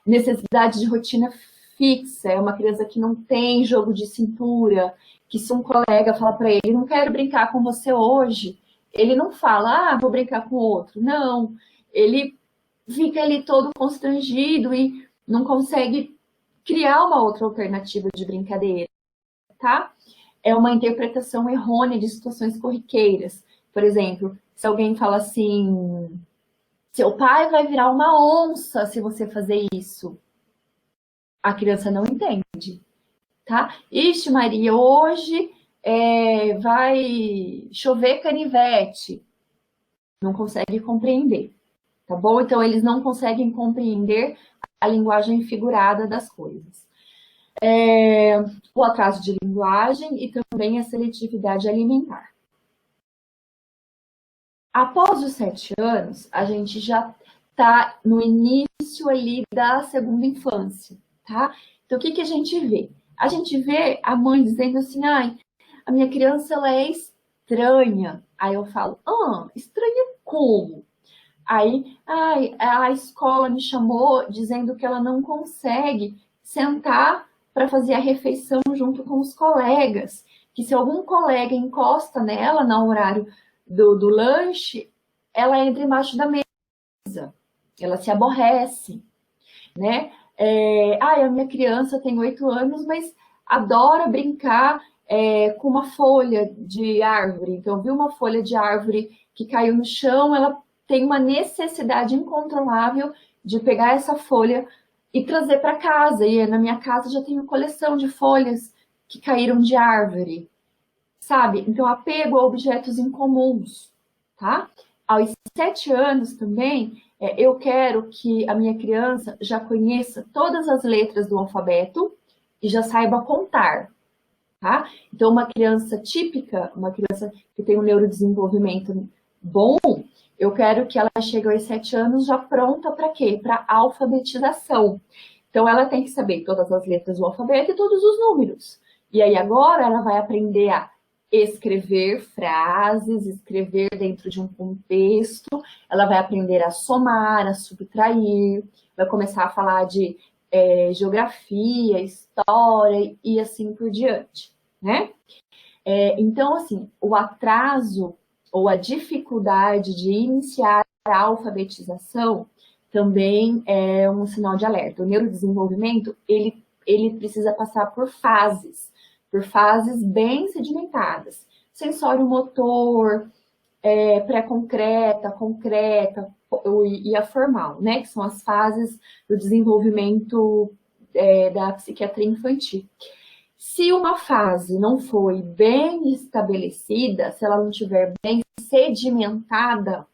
Necessidade de rotina fixa, é uma criança que não tem jogo de cintura, que se um colega fala para ele, não quero brincar com você hoje, ele não fala, vou brincar com outro. Não, ele fica ali todo constrangido e não consegue criar uma outra alternativa de brincadeira, tá? É uma interpretação errônea de situações corriqueiras. Por exemplo, se alguém fala assim, seu pai vai virar uma onça se você fazer isso. A criança não entende, tá? Ixi, Maria, hoje vai chover canivete. Não consegue compreender, tá bom? Então, eles não conseguem compreender a linguagem figurada das coisas. O atraso de linguagem e também a seletividade alimentar. Após os 7 anos, a gente já está no início ali da segunda infância, tá? Então, o que a gente vê? A gente vê a mãe dizendo assim, a minha criança, ela é estranha. Aí eu falo, estranha como? Aí, a escola me chamou dizendo que ela não consegue sentar para fazer a refeição junto com os colegas, que se algum colega encosta nela no horário do lanche, ela entra embaixo da mesa, ela se aborrece, né? A minha criança tem 8 anos, mas adora brincar com uma folha de árvore. Então, viu uma folha de árvore que caiu no chão, ela tem uma necessidade incontrolável de pegar essa folha e trazer para casa. E na minha casa já tenho coleção de folhas que caíram de árvore, sabe? Então, apego a objetos incomuns, tá? Aos 7 anos também, eu quero que a minha criança já conheça todas as letras do alfabeto e já saiba contar, tá? Então, uma criança típica, uma criança que tem um neurodesenvolvimento bom, eu quero que ela chegue aos 7 anos já pronta para quê? Para alfabetização. Então, ela tem que saber todas as letras do alfabeto e todos os números. E aí, agora, ela vai aprender a escrever frases, escrever dentro de um contexto, ela vai aprender a somar, a subtrair, vai começar a falar de geografia, história e assim por diante, né? Então, assim, o atraso ou a dificuldade de iniciar a alfabetização também é um sinal de alerta. O neurodesenvolvimento, ele precisa passar por fases bem sedimentadas. Sensório motor, pré-concreta, concreta e a formal, né? Que são as fases do desenvolvimento da psiquiatria infantil. Se uma fase não foi bem estabelecida, se ela não estiver bem sedimentada,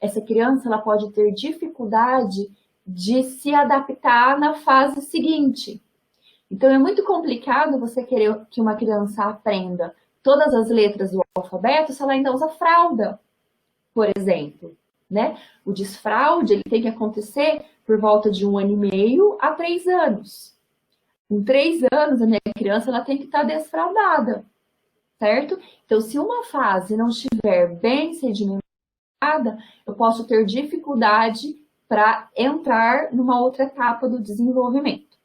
essa criança ela pode ter dificuldade de se adaptar na fase seguinte. Então, é muito complicado você querer que uma criança aprenda todas as letras do alfabeto se ela ainda usa fralda, por exemplo. Né? O desfraude ele tem que acontecer por volta de 1 ano e meio a 3 anos. Com 3 anos, a minha criança ela tem que estar desfraldada, certo? Então, se uma fase não estiver bem sedimentada, eu posso ter dificuldade para entrar numa outra etapa do desenvolvimento.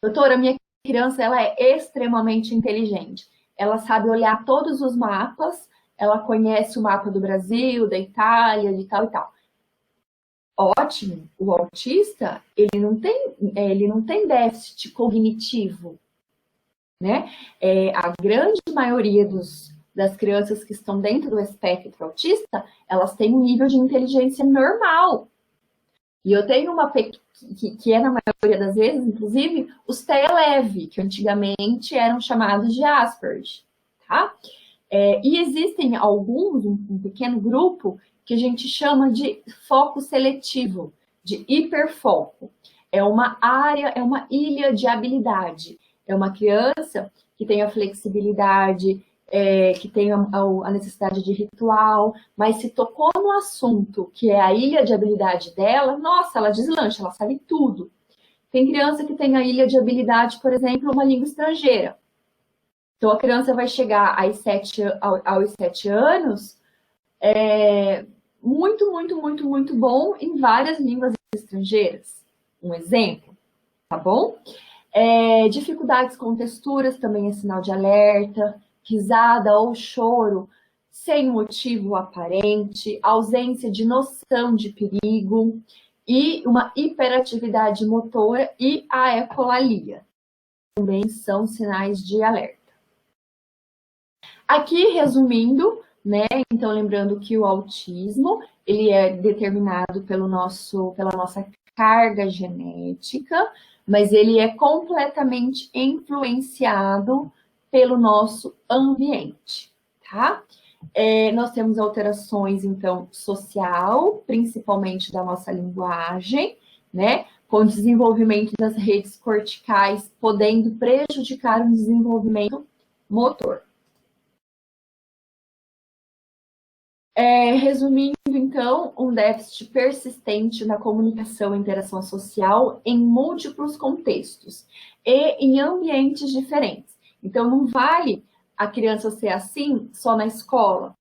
Doutora, minha criança ela é extremamente inteligente. Ela sabe olhar todos os mapas, ela conhece o mapa do Brasil, da Itália, de tal e tal. Ótimo, o autista, ele não tem déficit cognitivo, né? A grande maioria das crianças que estão dentro do espectro autista, elas têm um nível de inteligência normal. E eu tenho uma que é, na maioria das vezes, inclusive, os TEA leve, que antigamente eram chamados de Asperger, tá? E existem alguns, um pequeno grupo, que a gente chama de foco seletivo, de hiperfoco. É uma área, é uma ilha de habilidade. É uma criança que tem a flexibilidade, que tem a necessidade de ritual, mas se tocou no assunto que é a ilha de habilidade dela, nossa, ela deslancha, ela sabe tudo. Tem criança que tem a ilha de habilidade, por exemplo, uma língua estrangeira. Então, a criança vai chegar aos 7 anos muito bom em várias línguas estrangeiras. Um exemplo, tá bom? Dificuldades com texturas também é sinal de alerta, risada ou choro sem motivo aparente, ausência de noção de perigo e uma hiperatividade motora e a ecolalia. Também são sinais de alerta. Aqui, resumindo, né? Então, lembrando que o autismo, ele é determinado pela nossa carga genética, mas ele é completamente influenciado pelo nosso ambiente, tá? Nós temos alterações, então, social, principalmente da nossa linguagem, né? Com desenvolvimento das redes corticais, podendo prejudicar o desenvolvimento motor. Resumindo, então, um déficit persistente na comunicação e interação social em múltiplos contextos e em ambientes diferentes. Então, não vale a criança ser assim só na escola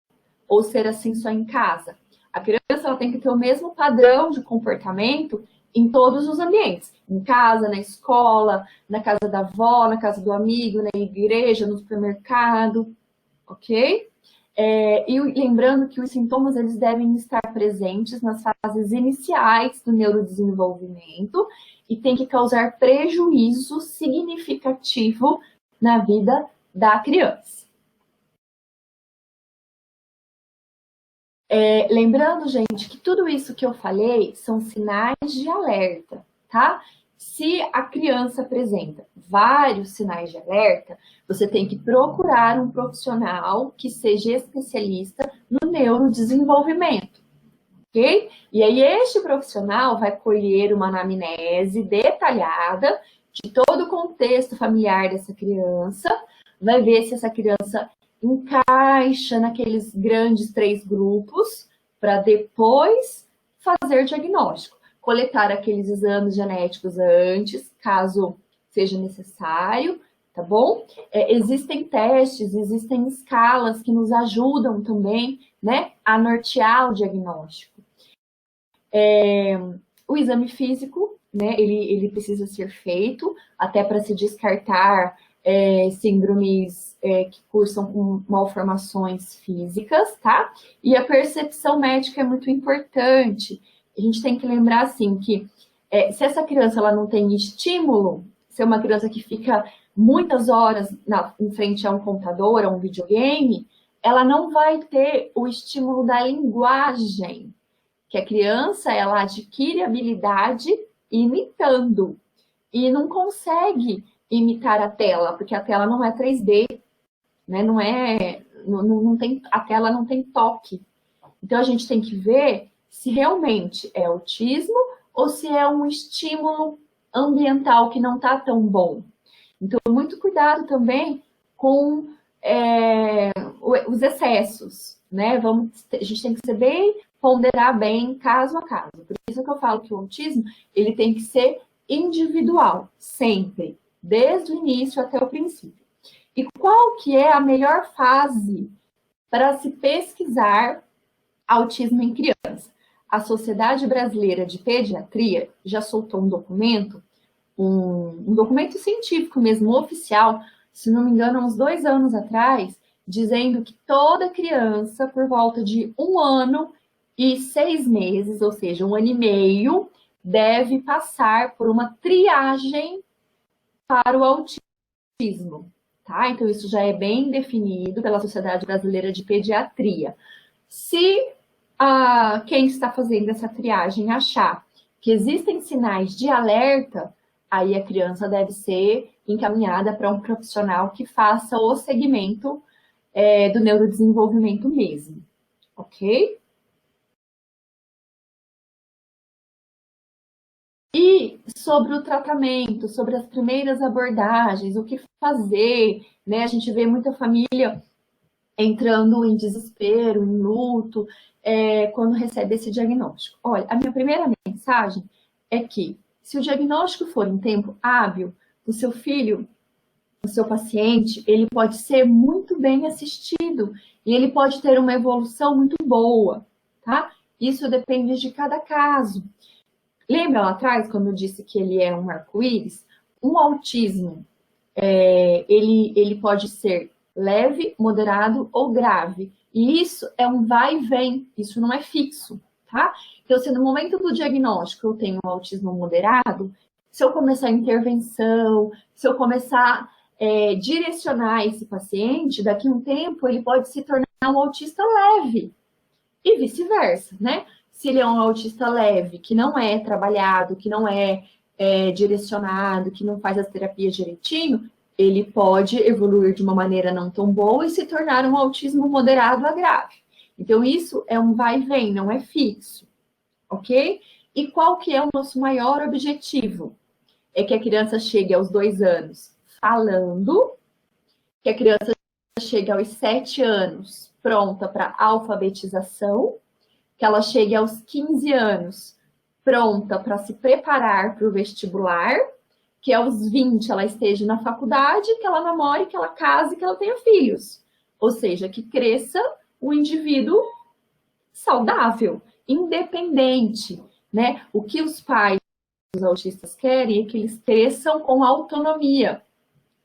ou ser assim só em casa. A criança ela tem que ter o mesmo padrão de comportamento em todos os ambientes. Em casa, na escola, na casa da avó, na casa do amigo, na igreja, no supermercado, ok? E lembrando que os sintomas eles devem estar presentes nas fases iniciais do neurodesenvolvimento e tem que causar prejuízo significativo na vida da criança. Lembrando, gente, que tudo isso que eu falei são sinais de alerta, tá? Se a criança apresenta vários sinais de alerta, você tem que procurar um profissional que seja especialista no neurodesenvolvimento, ok? E aí este profissional vai colher uma anamnese detalhada de todo o contexto familiar dessa criança, vai ver se essa criança encaixa naqueles grandes 3 grupos, para depois fazer diagnóstico. Coletar aqueles exames genéticos antes, caso seja necessário, tá bom? Existem testes, existem escalas que nos ajudam também, né, a nortear o diagnóstico. O exame físico, né, ele precisa ser feito, até para se descartar síndromes que cursam com malformações físicas, tá? E a percepção médica é muito importante. A gente tem que lembrar, assim, que se essa criança ela não tem estímulo, se é uma criança que fica muitas horas em frente a um computador, a um videogame, ela não vai ter o estímulo da linguagem, que a criança ela adquire habilidade imitando e não consegue imitar a tela, porque a tela não é 3D, né? Não tem, a tela não tem toque. Então, a gente tem que ver se realmente é autismo ou se é um estímulo ambiental que não está tão bom. Então, muito cuidado também com os excessos, né? A gente tem que ser ponderar bem caso a caso. Por isso que eu falo que o autismo, ele tem que ser individual, sempre, desde o início até o princípio. E qual que é a melhor fase para se pesquisar autismo em criança? A Sociedade Brasileira de Pediatria já soltou um documento, um documento científico mesmo, oficial, se não me engano, há uns 2 anos atrás, dizendo que toda criança, por volta de 1 ano e 6 meses, ou seja, 1 ano e meio, deve passar por uma triagem para o autismo. Tá? Então, isso já é bem definido pela Sociedade Brasileira de Pediatria. Se quem está fazendo essa triagem achar que existem sinais de alerta, aí a criança deve ser encaminhada para um profissional que faça o segmento do neurodesenvolvimento mesmo, ok? E sobre o tratamento, sobre as primeiras abordagens, o que fazer, né? A gente vê muita família entrando em desespero, em luto, quando recebe esse diagnóstico. Olha, a minha primeira mensagem é que, se o diagnóstico for em tempo hábil, o seu filho, o seu paciente, ele pode ser muito bem assistido e ele pode ter uma evolução muito boa, tá? Isso depende de cada caso. Lembra lá atrás, quando eu disse que ele é um arco-íris? Um autismo, ele pode ser leve, moderado ou grave. E isso é um vai e vem, isso não é fixo, tá? Então, se no momento do diagnóstico eu tenho um autismo moderado, se eu começar a intervenção, se eu começar a direcionar esse paciente, daqui a um tempo ele pode se tornar um autista leve. E vice-versa, né? Se ele é um autista leve, que não é trabalhado, que não é direcionado, que não faz as terapias direitinho, ele pode evoluir de uma maneira não tão boa e se tornar um autismo moderado a grave. Então, isso é um vai e vem, não é fixo, ok? E qual que é o nosso maior objetivo? É que a criança chegue aos 2 anos falando, que a criança chegue aos 7 anos pronta para alfabetização, que ela chegue aos 15 anos pronta para se preparar para o vestibular, que aos 20 ela esteja na faculdade, que ela namore, que ela case, que ela tenha filhos. Ou seja, que cresça um indivíduo saudável, independente, né? O que os pais dos autistas querem é que eles cresçam com autonomia,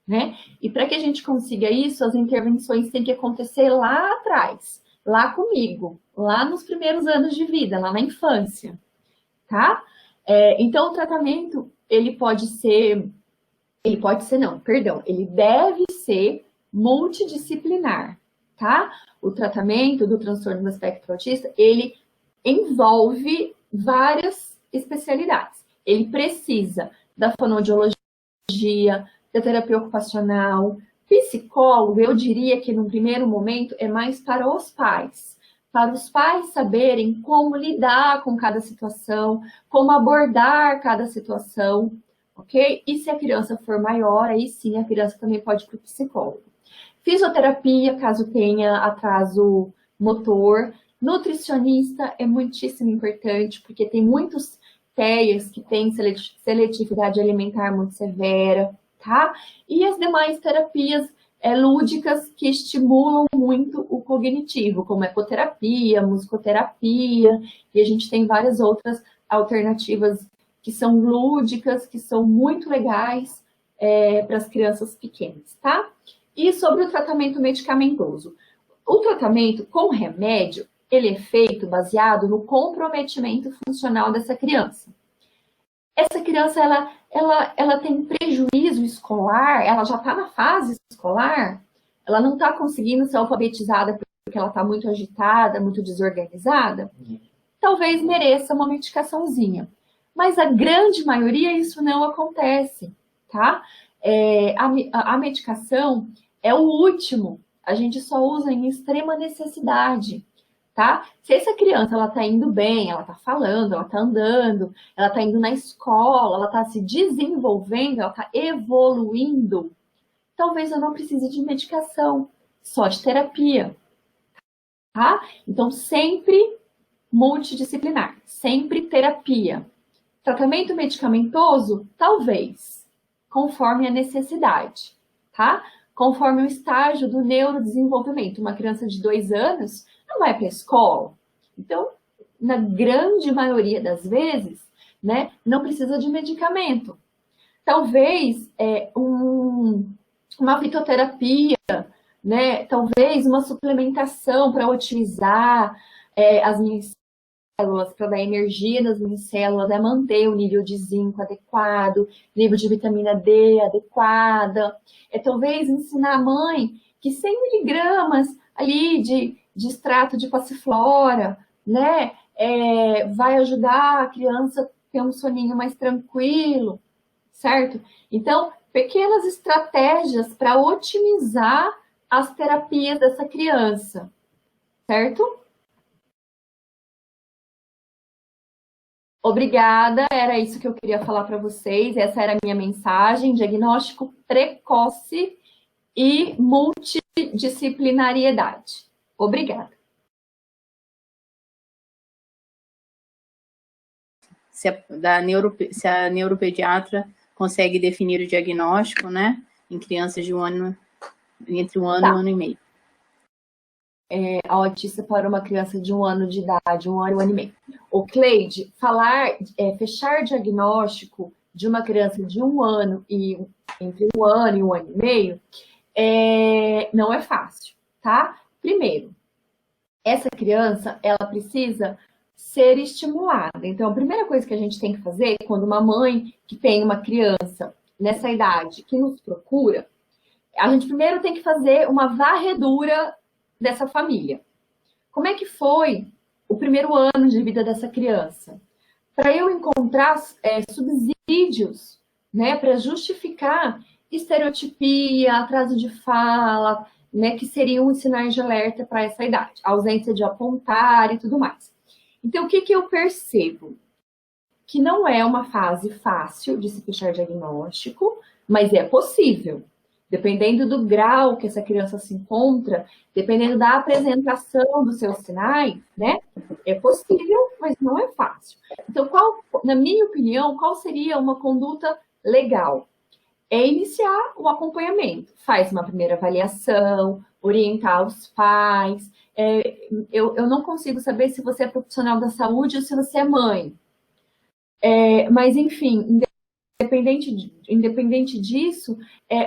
né? E para que a gente consiga isso, as intervenções têm que acontecer lá atrás, lá comigo, lá nos primeiros anos de vida, lá na infância, tá? Então, o tratamento, ele deve ser multidisciplinar, tá? O tratamento do transtorno do espectro autista, ele envolve várias especialidades. Ele precisa da fonoaudiologia, da terapia ocupacional, psicólogo, eu diria que no primeiro momento é mais para os pais saberem como lidar com cada situação, como abordar cada situação, ok? E se a criança for maior, aí sim a criança também pode ir para o psicólogo. Fisioterapia, caso tenha atraso motor. Nutricionista é muitíssimo importante, porque tem muitos TEAs que têm seletividade alimentar muito severa, tá? E as demais terapias lúdicas que estimulam muito o cognitivo, como ecoterapia, musicoterapia, e a gente tem várias outras alternativas que são lúdicas, que são muito legais para as crianças pequenas, tá? E sobre o tratamento medicamentoso. O tratamento com remédio, ele é feito baseado no comprometimento funcional dessa criança. Essa criança, ela tem prejuízo escolar, ela já está na fase escolar, ela não está conseguindo ser alfabetizada porque ela está muito agitada, muito desorganizada, talvez mereça uma medicaçãozinha. Mas a grande maioria isso não acontece, tá? A medicação é o último, a gente só usa em extrema necessidade, tá? Se essa criança ela tá indo bem, ela tá falando, ela tá andando, ela tá indo na escola, ela tá se desenvolvendo, ela tá evoluindo, talvez eu não precise de medicação, só de terapia, tá? Então, sempre multidisciplinar, sempre terapia. Tratamento medicamentoso? Talvez, conforme a necessidade, tá? Conforme o estágio do neurodesenvolvimento. Uma criança de 2 anos não vai para a escola. Então, na grande maioria das vezes, né, não precisa de medicamento. Talvez uma fitoterapia, né, talvez uma suplementação para otimizar as minhas células, para dar energia nas minhas células, né, manter o nível de zinco adequado, nível de vitamina D adequada. Talvez ensinar a mãe que 100 miligramas ali de extrato de passiflora, né, vai ajudar a criança a ter um soninho mais tranquilo, certo? Então, pequenas estratégias para otimizar as terapias dessa criança, certo? Obrigada, era isso que eu queria falar para vocês. Essa era a minha mensagem: diagnóstico precoce e multidisciplinariedade. Obrigada. Se a neuropediatra consegue definir o diagnóstico, né, em crianças de entre 1 ano e 1 ano e meio. A autista para uma criança de 1 ano de idade, 1 ano e meio. O Cleide, fechar diagnóstico de uma criança de 1 ano e entre 1 ano e 1 ano e meio, não é fácil, tá? Primeiro, essa criança, ela precisa ser estimulada. Então, a primeira coisa que a gente tem que fazer, quando uma mãe que tem uma criança nessa idade que nos procura, a gente primeiro tem que fazer uma varredura dessa família. Como é que foi o primeiro ano de vida dessa criança? Para eu encontrar subsídios, né, para justificar estereotipia, atraso de fala, né, que seriam os sinais de alerta para essa idade, ausência de apontar e tudo mais. Então, o que eu percebo? Que não é uma fase fácil de se fechar diagnóstico, mas é possível. Dependendo do grau que essa criança se encontra, dependendo da apresentação dos seus sinais, né? É possível, mas não é fácil. Então, na minha opinião, qual seria uma conduta legal? É iniciar o acompanhamento. Faz uma primeira avaliação, orientar os pais. Eu não consigo saber se você é profissional da saúde ou se você é mãe. Mas, enfim, independente disso,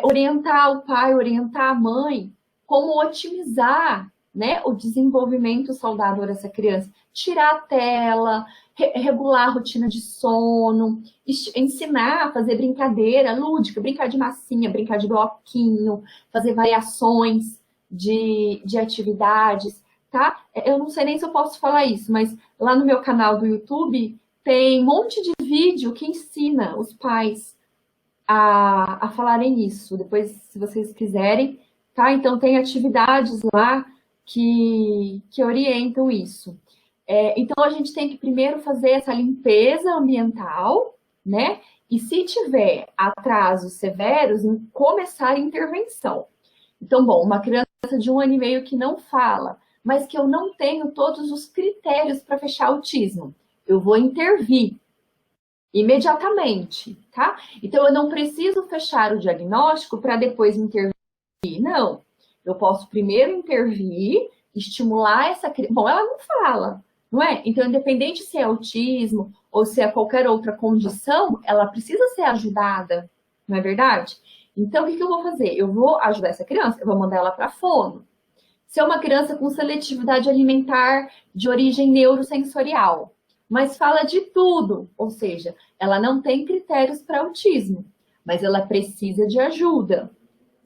orientar o pai, orientar a mãe, como otimizar, né, o desenvolvimento saudável dessa criança. Tirar a tela, regular a rotina de sono, ensinar a fazer brincadeira lúdica, brincar de massinha, brincar de bloquinho, fazer variações de atividades, tá? Eu não sei nem se eu posso falar isso, mas lá no meu canal do YouTube tem um monte de vídeo que ensina os pais a falarem isso. Depois, se vocês quiserem, tá? Então, tem atividades lá que orientam isso. Então, a gente tem que primeiro fazer essa limpeza ambiental, né? E se tiver atrasos severos, começar a intervenção. Então, bom, uma criança de 1 ano e meio que não fala, mas que eu não tenho todos os critérios para fechar autismo. Eu vou intervir imediatamente, tá? Então, eu não preciso fechar o diagnóstico para depois intervir. Não. Eu posso primeiro intervir, estimular essa criança. Bom, ela não fala, não é? Então, independente se é autismo ou se é qualquer outra condição, ela precisa ser ajudada, não é verdade? Então, o que eu vou fazer? Eu vou ajudar essa criança, eu vou mandar ela para fono. Se é uma criança com seletividade alimentar de origem neurosensorial, mas fala de tudo, ou seja, ela não tem critérios para autismo, mas ela precisa de ajuda,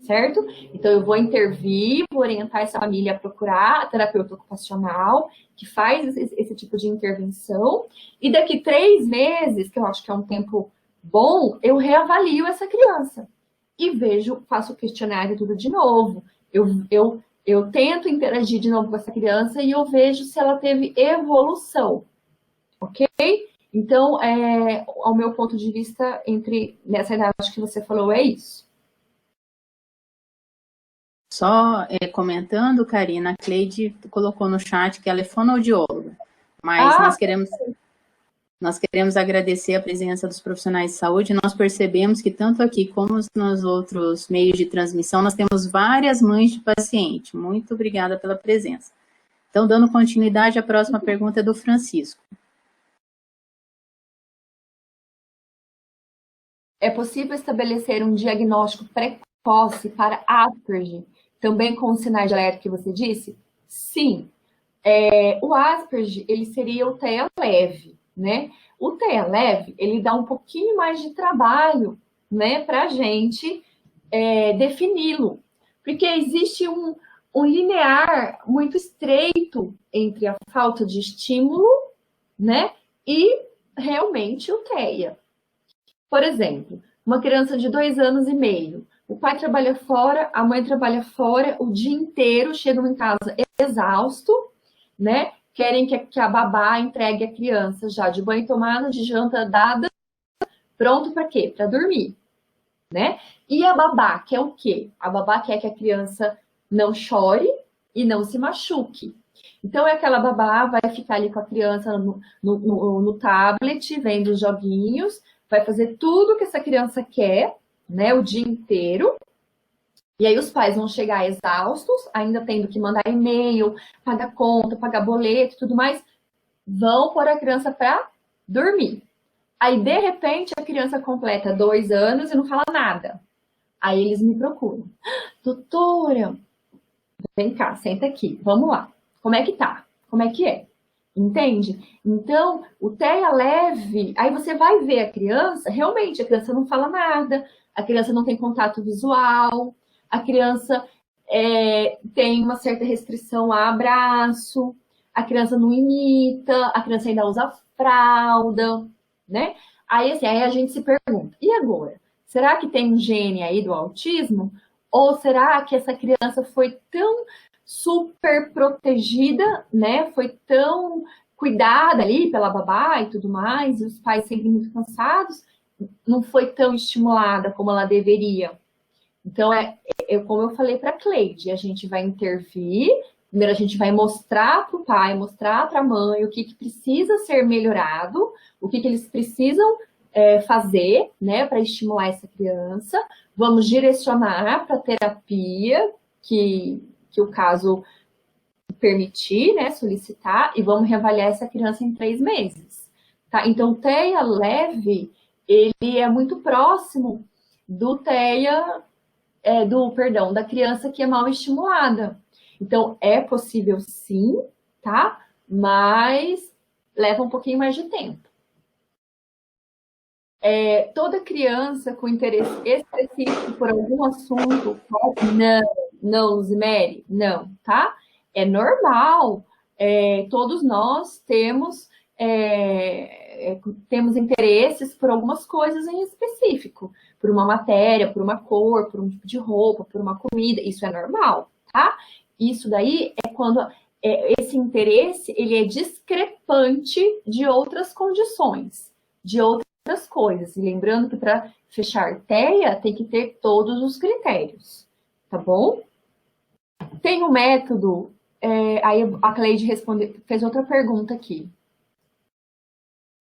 certo? Então, eu vou intervir, vou orientar essa família a procurar a terapeuta ocupacional, que faz esse tipo de intervenção, e daqui 3 meses, que eu acho que é um tempo bom, eu reavalio essa criança. e vejo, faço o questionário tudo de novo. Eu tento interagir de novo com essa criança e eu vejo se ela teve evolução, ok? Então, ao meu ponto de vista, nessa idade que você falou, é isso. Só comentando, Karina, a Cleide colocou no chat que ela é fonoaudióloga, mas nós queremos agradecer a presença dos profissionais de saúde. Nós percebemos que tanto aqui como nos outros meios de transmissão, nós temos várias mães de paciente. Muito obrigada pela presença. Então, dando continuidade, a próxima pergunta é do Francisco. É possível estabelecer um diagnóstico precoce para Asperger, também com os sinais de alerta que você disse? Sim. O Asperger, ele seria o TEA leve, né? O TEA leve, ele dá um pouquinho mais de trabalho, né, para a gente defini-lo, porque existe um linear muito estreito entre a falta de estímulo, né, e realmente o TEA. Por exemplo, uma criança de 2 anos e meio, o pai trabalha fora, a mãe trabalha fora o dia inteiro, chegam em casa exausto, né? Querem que a babá entregue a criança já de banho tomado, de janta dada, pronto para quê? Para dormir, né? E a babá quer o quê? A babá quer que a criança não chore e não se machuque. Então, aquela babá vai ficar ali com a criança no tablet, vendo os joguinhos, vai fazer tudo que essa criança quer, né, o dia inteiro. E aí os pais vão chegar exaustos, ainda tendo que mandar e-mail, pagar conta, pagar boleto e tudo mais, vão pôr a criança para dormir. Aí, de repente, a criança completa 2 anos e não fala nada. Aí eles me procuram. Doutora, vem cá, senta aqui, vamos lá. Como é que tá? Como é que é? Entende? Então, o TEA leve, aí você vai ver a criança, realmente a criança não fala nada, a criança não tem contato visual, a criança tem uma certa restrição a abraço, a criança não imita, a criança ainda usa fralda, né? Aí, assim, aí a gente se pergunta, e agora? Será que tem um gene aí do autismo? Ou será que essa criança foi tão super protegida, né? Foi tão cuidada ali pela babá e tudo mais, e os pais sempre muito cansados, não foi tão estimulada como ela deveria. Então, como eu falei para a Cleide, a gente vai intervir, primeiro a gente vai mostrar para o pai, mostrar para a mãe o que precisa ser melhorado, o que eles precisam fazer, né, para estimular essa criança. Vamos direcionar para a terapia que o caso permitir, né, solicitar, e vamos reavaliar essa criança em 3 meses. Tá? Então, o TEA leve, ele é muito próximo do TEA, da criança que é mal estimulada. Então, é possível sim, tá? Mas leva um pouquinho mais de tempo. Toda criança com interesse específico por algum assunto, não, Luzimere, não, tá? É normal, todos nós temos interesses por algumas coisas em específico, por uma matéria, por uma cor, por um tipo de roupa, por uma comida, isso é normal, tá? Isso daí é quando esse interesse, ele é discrepante de outras condições, de outras coisas. E lembrando que para fechar TEA tem que ter todos os critérios, tá bom? Tem um método, aí a Cleide fez outra pergunta aqui.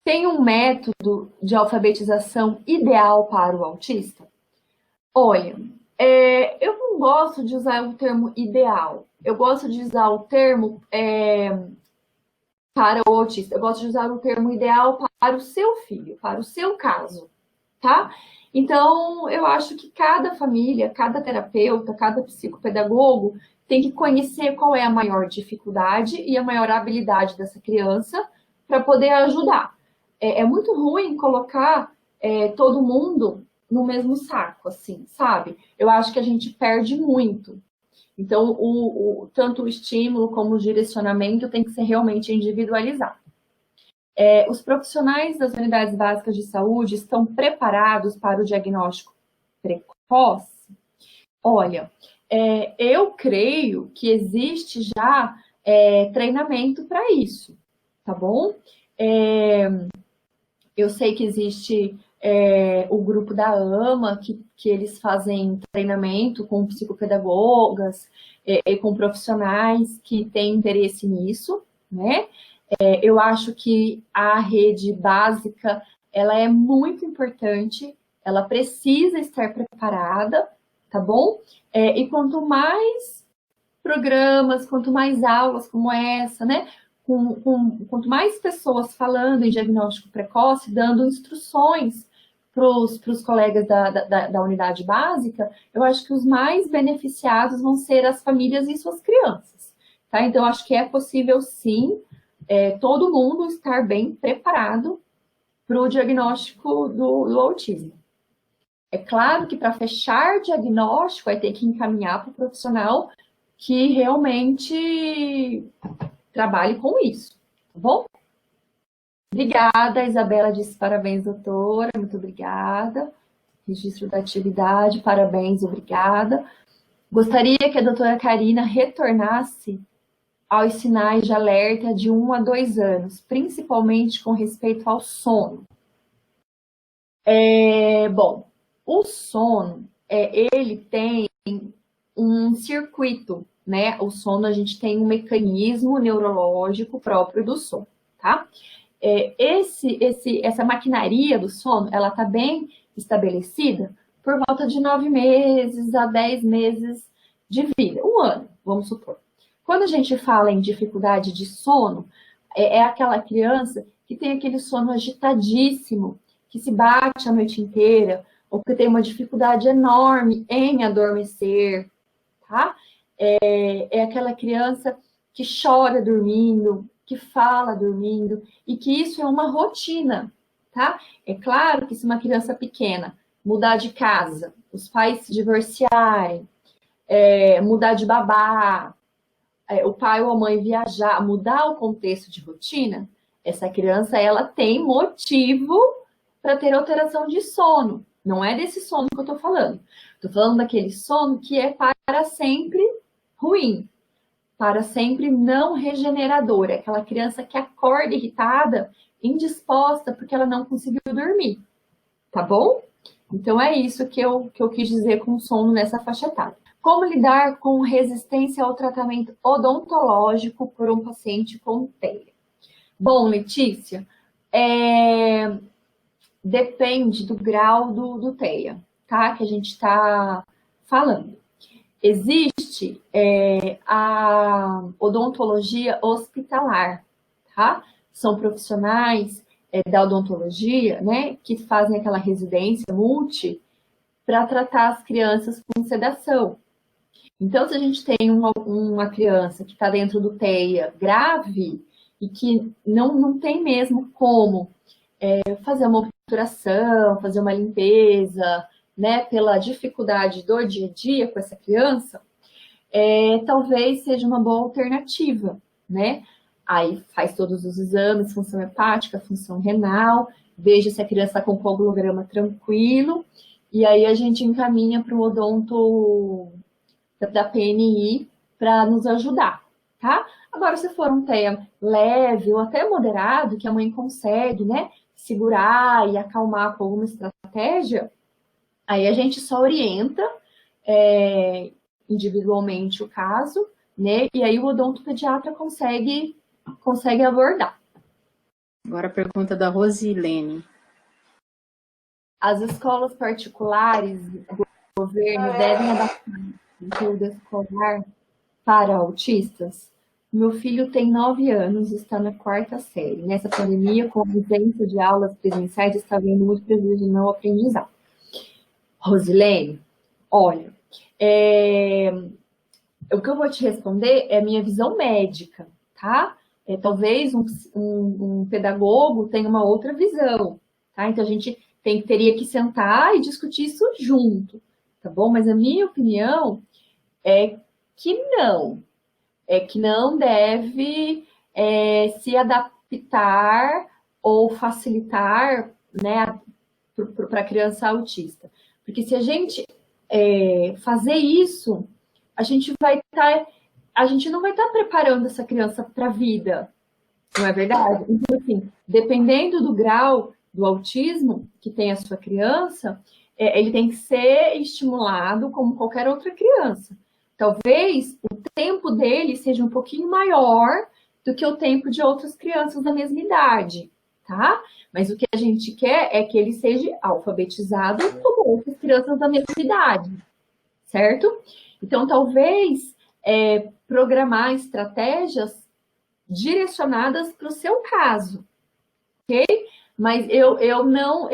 Tem um método de alfabetização ideal para o autista? Olha, eu não gosto de usar o termo ideal. Eu gosto de usar o termo para o autista. Eu gosto de usar o termo ideal para o seu filho, para o seu caso, tá? Então, eu acho que cada família, cada terapeuta, cada psicopedagogo tem que conhecer qual é a maior dificuldade e a maior habilidade dessa criança para poder ajudar. É muito ruim colocar todo mundo no mesmo saco, assim, sabe? Eu acho que a gente perde muito. Então, tanto o estímulo como o direcionamento tem que ser realmente individualizado. Os profissionais das unidades básicas de saúde estão preparados para o diagnóstico precoce? precoce? Olha, eu creio que existe já treinamento para isso, tá bom? Eu sei que existe o grupo da AMA, que eles fazem treinamento com psicopedagogas e com profissionais que têm interesse nisso, né? Eu acho que a rede básica, ela é muito importante, ela precisa estar preparada, tá bom? E quanto mais programas, quanto mais aulas como essa, né? Quanto mais pessoas falando em diagnóstico precoce, dando instruções para os colegas da unidade básica, eu acho que os mais beneficiados vão ser as famílias e suas crianças, tá? Então, acho que é possível, sim, todo mundo estar bem preparado para o diagnóstico do autismo. É claro que para fechar diagnóstico, vai ter que encaminhar para o profissional que realmente trabalhe com isso, tá bom? Obrigada, a Isabela disse parabéns, doutora, muito obrigada. Registro da atividade, parabéns, obrigada. Gostaria que a doutora Karina retornasse aos sinais de alerta de 1 a 2 anos, principalmente com respeito ao sono. Bom, o sono, ele tem um circuito, né? O sono, a gente tem um mecanismo neurológico próprio do sono, tá? Essa maquinaria do sono, ela está bem estabelecida por volta de 9 meses a 10 meses de vida, um ano, vamos supor. Quando a gente fala em dificuldade de sono, é aquela criança que tem aquele sono agitadíssimo, que se bate a noite inteira, ou que tem uma dificuldade enorme em adormecer, tá? É aquela criança que chora dormindo, que fala dormindo, e que isso é uma rotina, tá? É claro que se uma criança pequena mudar de casa, os pais se divorciarem, mudar de babá, o pai ou a mãe viajar, mudar o contexto de rotina, essa criança, ela tem motivo para ter alteração de sono. Não é desse sono que eu estou falando. Estou falando daquele sono que é para sempre ruim, para sempre não regenerador. É aquela criança que acorda irritada, indisposta, porque ela não conseguiu dormir. Tá bom? Então, é isso que eu quis dizer com sono nessa faixa etária. Como lidar com resistência ao tratamento odontológico por um paciente com TEA? Bom, Letícia, depende do grau do TEA, tá? Que a gente está falando. Existe a odontologia hospitalar, tá? São profissionais da odontologia, né, que fazem aquela residência multi para tratar as crianças com sedação. Então, se a gente tem uma criança que está dentro do TEA grave e que não tem mesmo como fazer uma obturação, fazer uma limpeza, né, pela dificuldade do dia a dia com essa criança, talvez seja uma boa alternativa, né? Aí faz todos os exames, função hepática, função renal, veja se a criança está com coagulograma tranquilo, e aí a gente encaminha para o odonto da PNI para nos ajudar, tá? Agora, se for um TEA leve ou até moderado, que a mãe consegue, né, segurar e acalmar com alguma estratégia, aí a gente só orienta individualmente o caso, né, e aí o odontopediatra consegue abordar. Agora a pergunta da Rosilene. As escolas particulares do governo devem adaptar o conteúdo escolar para autistas? Meu filho tem 9 anos e está na 4ª série. Nessa pandemia, com a ausência de aulas presenciais, está havendo muito prejuízo no aprendizado. Rosilene, olha, o que eu vou te responder é a minha visão médica, tá? Talvez um pedagogo tenha uma outra visão, tá? Então, a gente teria que sentar e discutir isso junto, tá bom? Mas a minha opinião é que não deve se adaptar ou facilitar, né, para a criança autista. Porque se a gente fazer isso, a gente não vai estar preparando essa criança para a vida, não é verdade? Então, assim, dependendo do grau do autismo que tem a sua criança, ele tem que ser estimulado como qualquer outra criança. Talvez o tempo dele seja um pouquinho maior do que o tempo de outras crianças da mesma idade, tá? Mas o que a gente quer é que ele seja alfabetizado como outras crianças da mesma idade, certo? Então, talvez programar estratégias direcionadas para o seu caso, ok? Mas eu não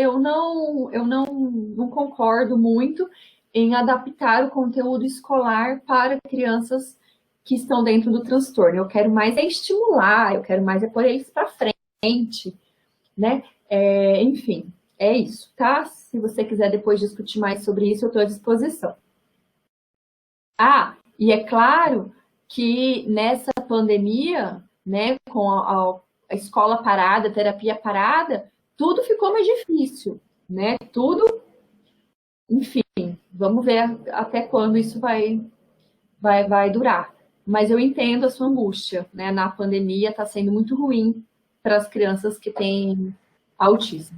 concordo muito em adaptar o conteúdo escolar para crianças que estão dentro do transtorno. Eu quero mais estimular, eu quero mais pôr eles para frente, né? Enfim, é isso, tá? Se você quiser depois discutir mais sobre isso, eu estou à disposição. E é claro que nessa pandemia, né, com a escola parada, a terapia parada, tudo ficou mais difícil, né? Tudo, enfim, vamos ver até quando isso vai durar. Mas eu entendo a sua angústia, né? Na pandemia está sendo muito ruim para as crianças que têm autismo.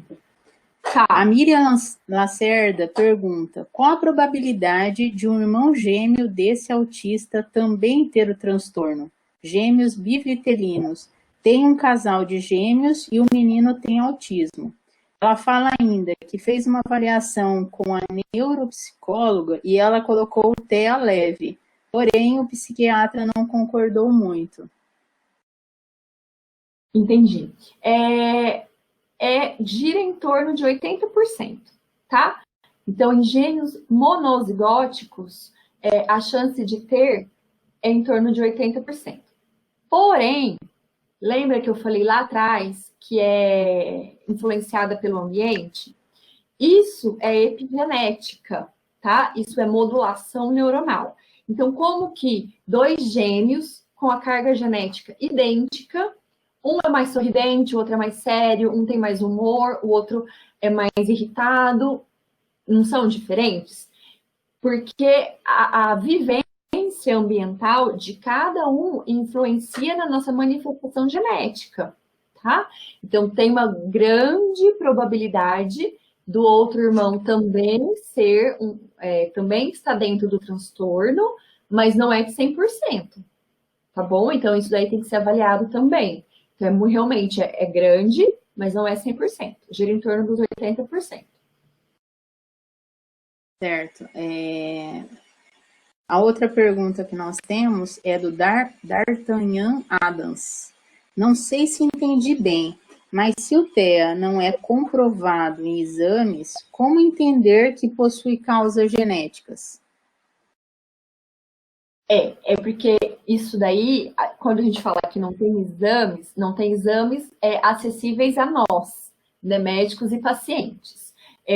Tá. A Miriam Lacerda pergunta: qual a probabilidade de um irmão gêmeo desse autista também ter o transtorno? Gêmeos bivitelinos. Tem um casal de gêmeos e o menino tem autismo. Ela fala ainda que fez uma avaliação com a neuropsicóloga e ela colocou o TEA leve, porém o psiquiatra não concordou muito. Entendi. Gira em torno de 80%, tá? Então, em gêmeos monozigóticos, a chance de ter é em torno de 80%. Porém, lembra que eu falei lá atrás que é influenciada pelo ambiente? Isso é epigenética, tá? Isso é modulação neuronal. Então, como que dois gêmeos com a carga genética idêntica, um é mais sorridente, o outro é mais sério, um tem mais humor, o outro é mais irritado, não são diferentes? Porque a vivência ambiental de cada um influencia na nossa manifestação genética, tá? Então, tem uma grande probabilidade do outro irmão também também estar dentro do transtorno, mas não é de 100%, tá bom? Então, isso daí tem que ser avaliado também. Então, realmente é grande, mas não é 100%. Gira em torno dos 80%. Certo. A outra pergunta que nós temos é do D'Artagnan Adams. Não sei se entendi bem, mas se o TEA não é comprovado em exames, como entender que possui causas genéticas? Porque isso daí, quando a gente fala que não tem exames acessíveis a nós, né, médicos e pacientes.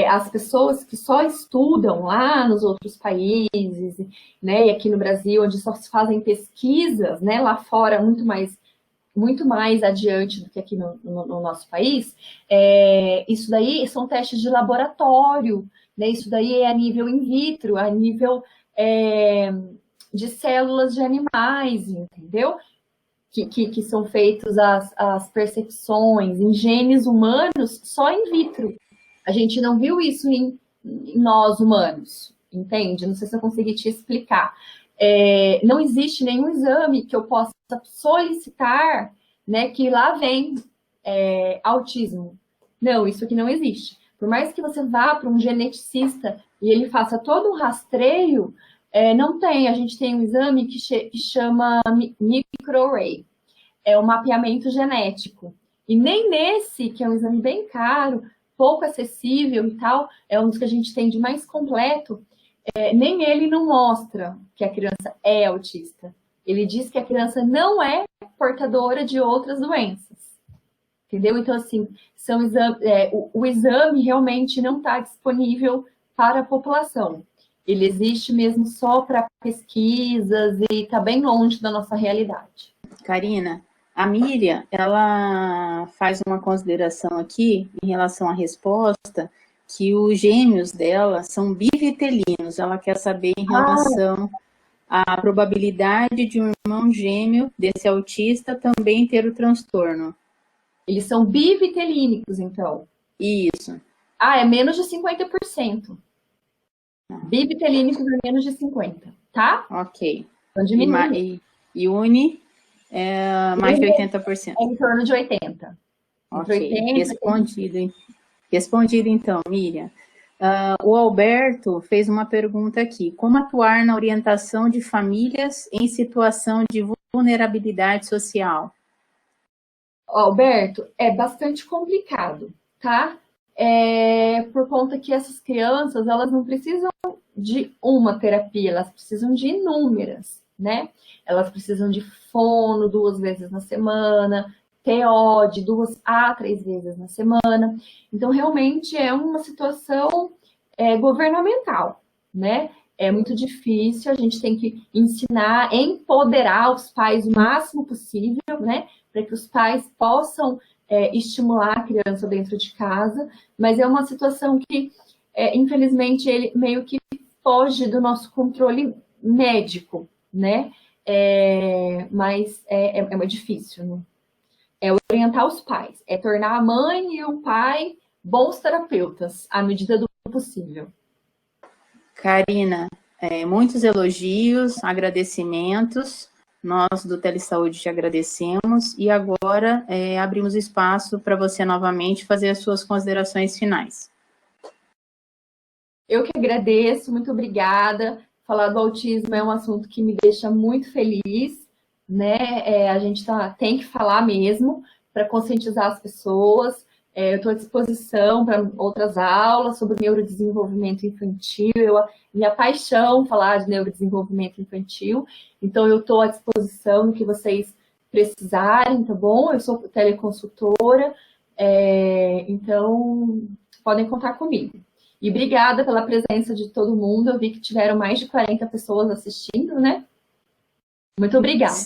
As pessoas que só estudam lá nos outros países, né, e aqui no Brasil, onde só se fazem pesquisas, né, lá fora muito mais adiante do que aqui no nosso país, isso daí são testes de laboratório, né, isso daí é a nível in vitro, a nível de células de animais, entendeu? Que são feitos as percepções em genes humanos só in vitro. A gente não viu isso em nós humanos, entende? Não sei se eu consegui te explicar. Não existe nenhum exame que eu possa solicitar, né, que lá vem autismo. Não, isso aqui não existe. Por mais que você vá para um geneticista e ele faça todo um rastreio, não tem. A gente tem um exame que chama microarray. É o mapeamento genético. E nem nesse, que é um exame bem caro, pouco acessível e tal, é um dos que a gente tem de mais completo, nem ele não mostra que a criança é autista. Ele diz que a criança não é portadora de outras doenças. Entendeu? Então, assim, o exame realmente não está disponível para a população. Ele existe mesmo só para pesquisas e está bem longe da nossa realidade. Karina, a Miriam, ela faz uma consideração aqui em relação à resposta, que os gêmeos dela são bivitelinos. Ela quer saber em relação à probabilidade de um irmão gêmeo desse autista também ter o transtorno. Eles são bivitelínicos, então. Isso. É menos de 50%. Bivitelínicos é menos de 50%, tá? Ok. Então, E uni é mais de 80%. É em torno de 80%. Ok. 80%. Respondido, então, Miriam. O Alberto fez uma pergunta aqui. Como atuar na orientação de famílias em situação de vulnerabilidade social? Alberto, é bastante complicado, tá? Por conta que essas crianças, elas não precisam de uma terapia, elas precisam de inúmeras, né? Elas precisam de fono 2 vezes na semana, TO de 2 a 3 vezes na semana. Então, realmente é uma situação governamental, né? É muito difícil, a gente tem que ensinar, empoderar os pais o máximo possível, né? Para que os pais possam estimular a criança dentro de casa, mas é uma situação que, infelizmente, ele meio que foge do nosso controle médico, né? Mas é muito difícil, né? É orientar os pais, é tornar a mãe e o pai bons terapeutas, à medida do possível. Karina, muitos elogios, agradecimentos. Nós do Telesaúde te agradecemos e agora abrimos espaço para você novamente fazer as suas considerações finais. Eu que agradeço, muito obrigada. Falar do autismo é um assunto que me deixa muito feliz, né? A gente tem que falar mesmo para conscientizar as pessoas. Eu estou à disposição para outras aulas sobre neurodesenvolvimento infantil. Minha paixão falar de neurodesenvolvimento infantil. Então, eu estou à disposição no que vocês precisarem, tá bom? Eu sou teleconsultora, então podem contar comigo. E obrigada pela presença de todo mundo. Eu vi que tiveram mais de 40 pessoas assistindo, né? Muito obrigada.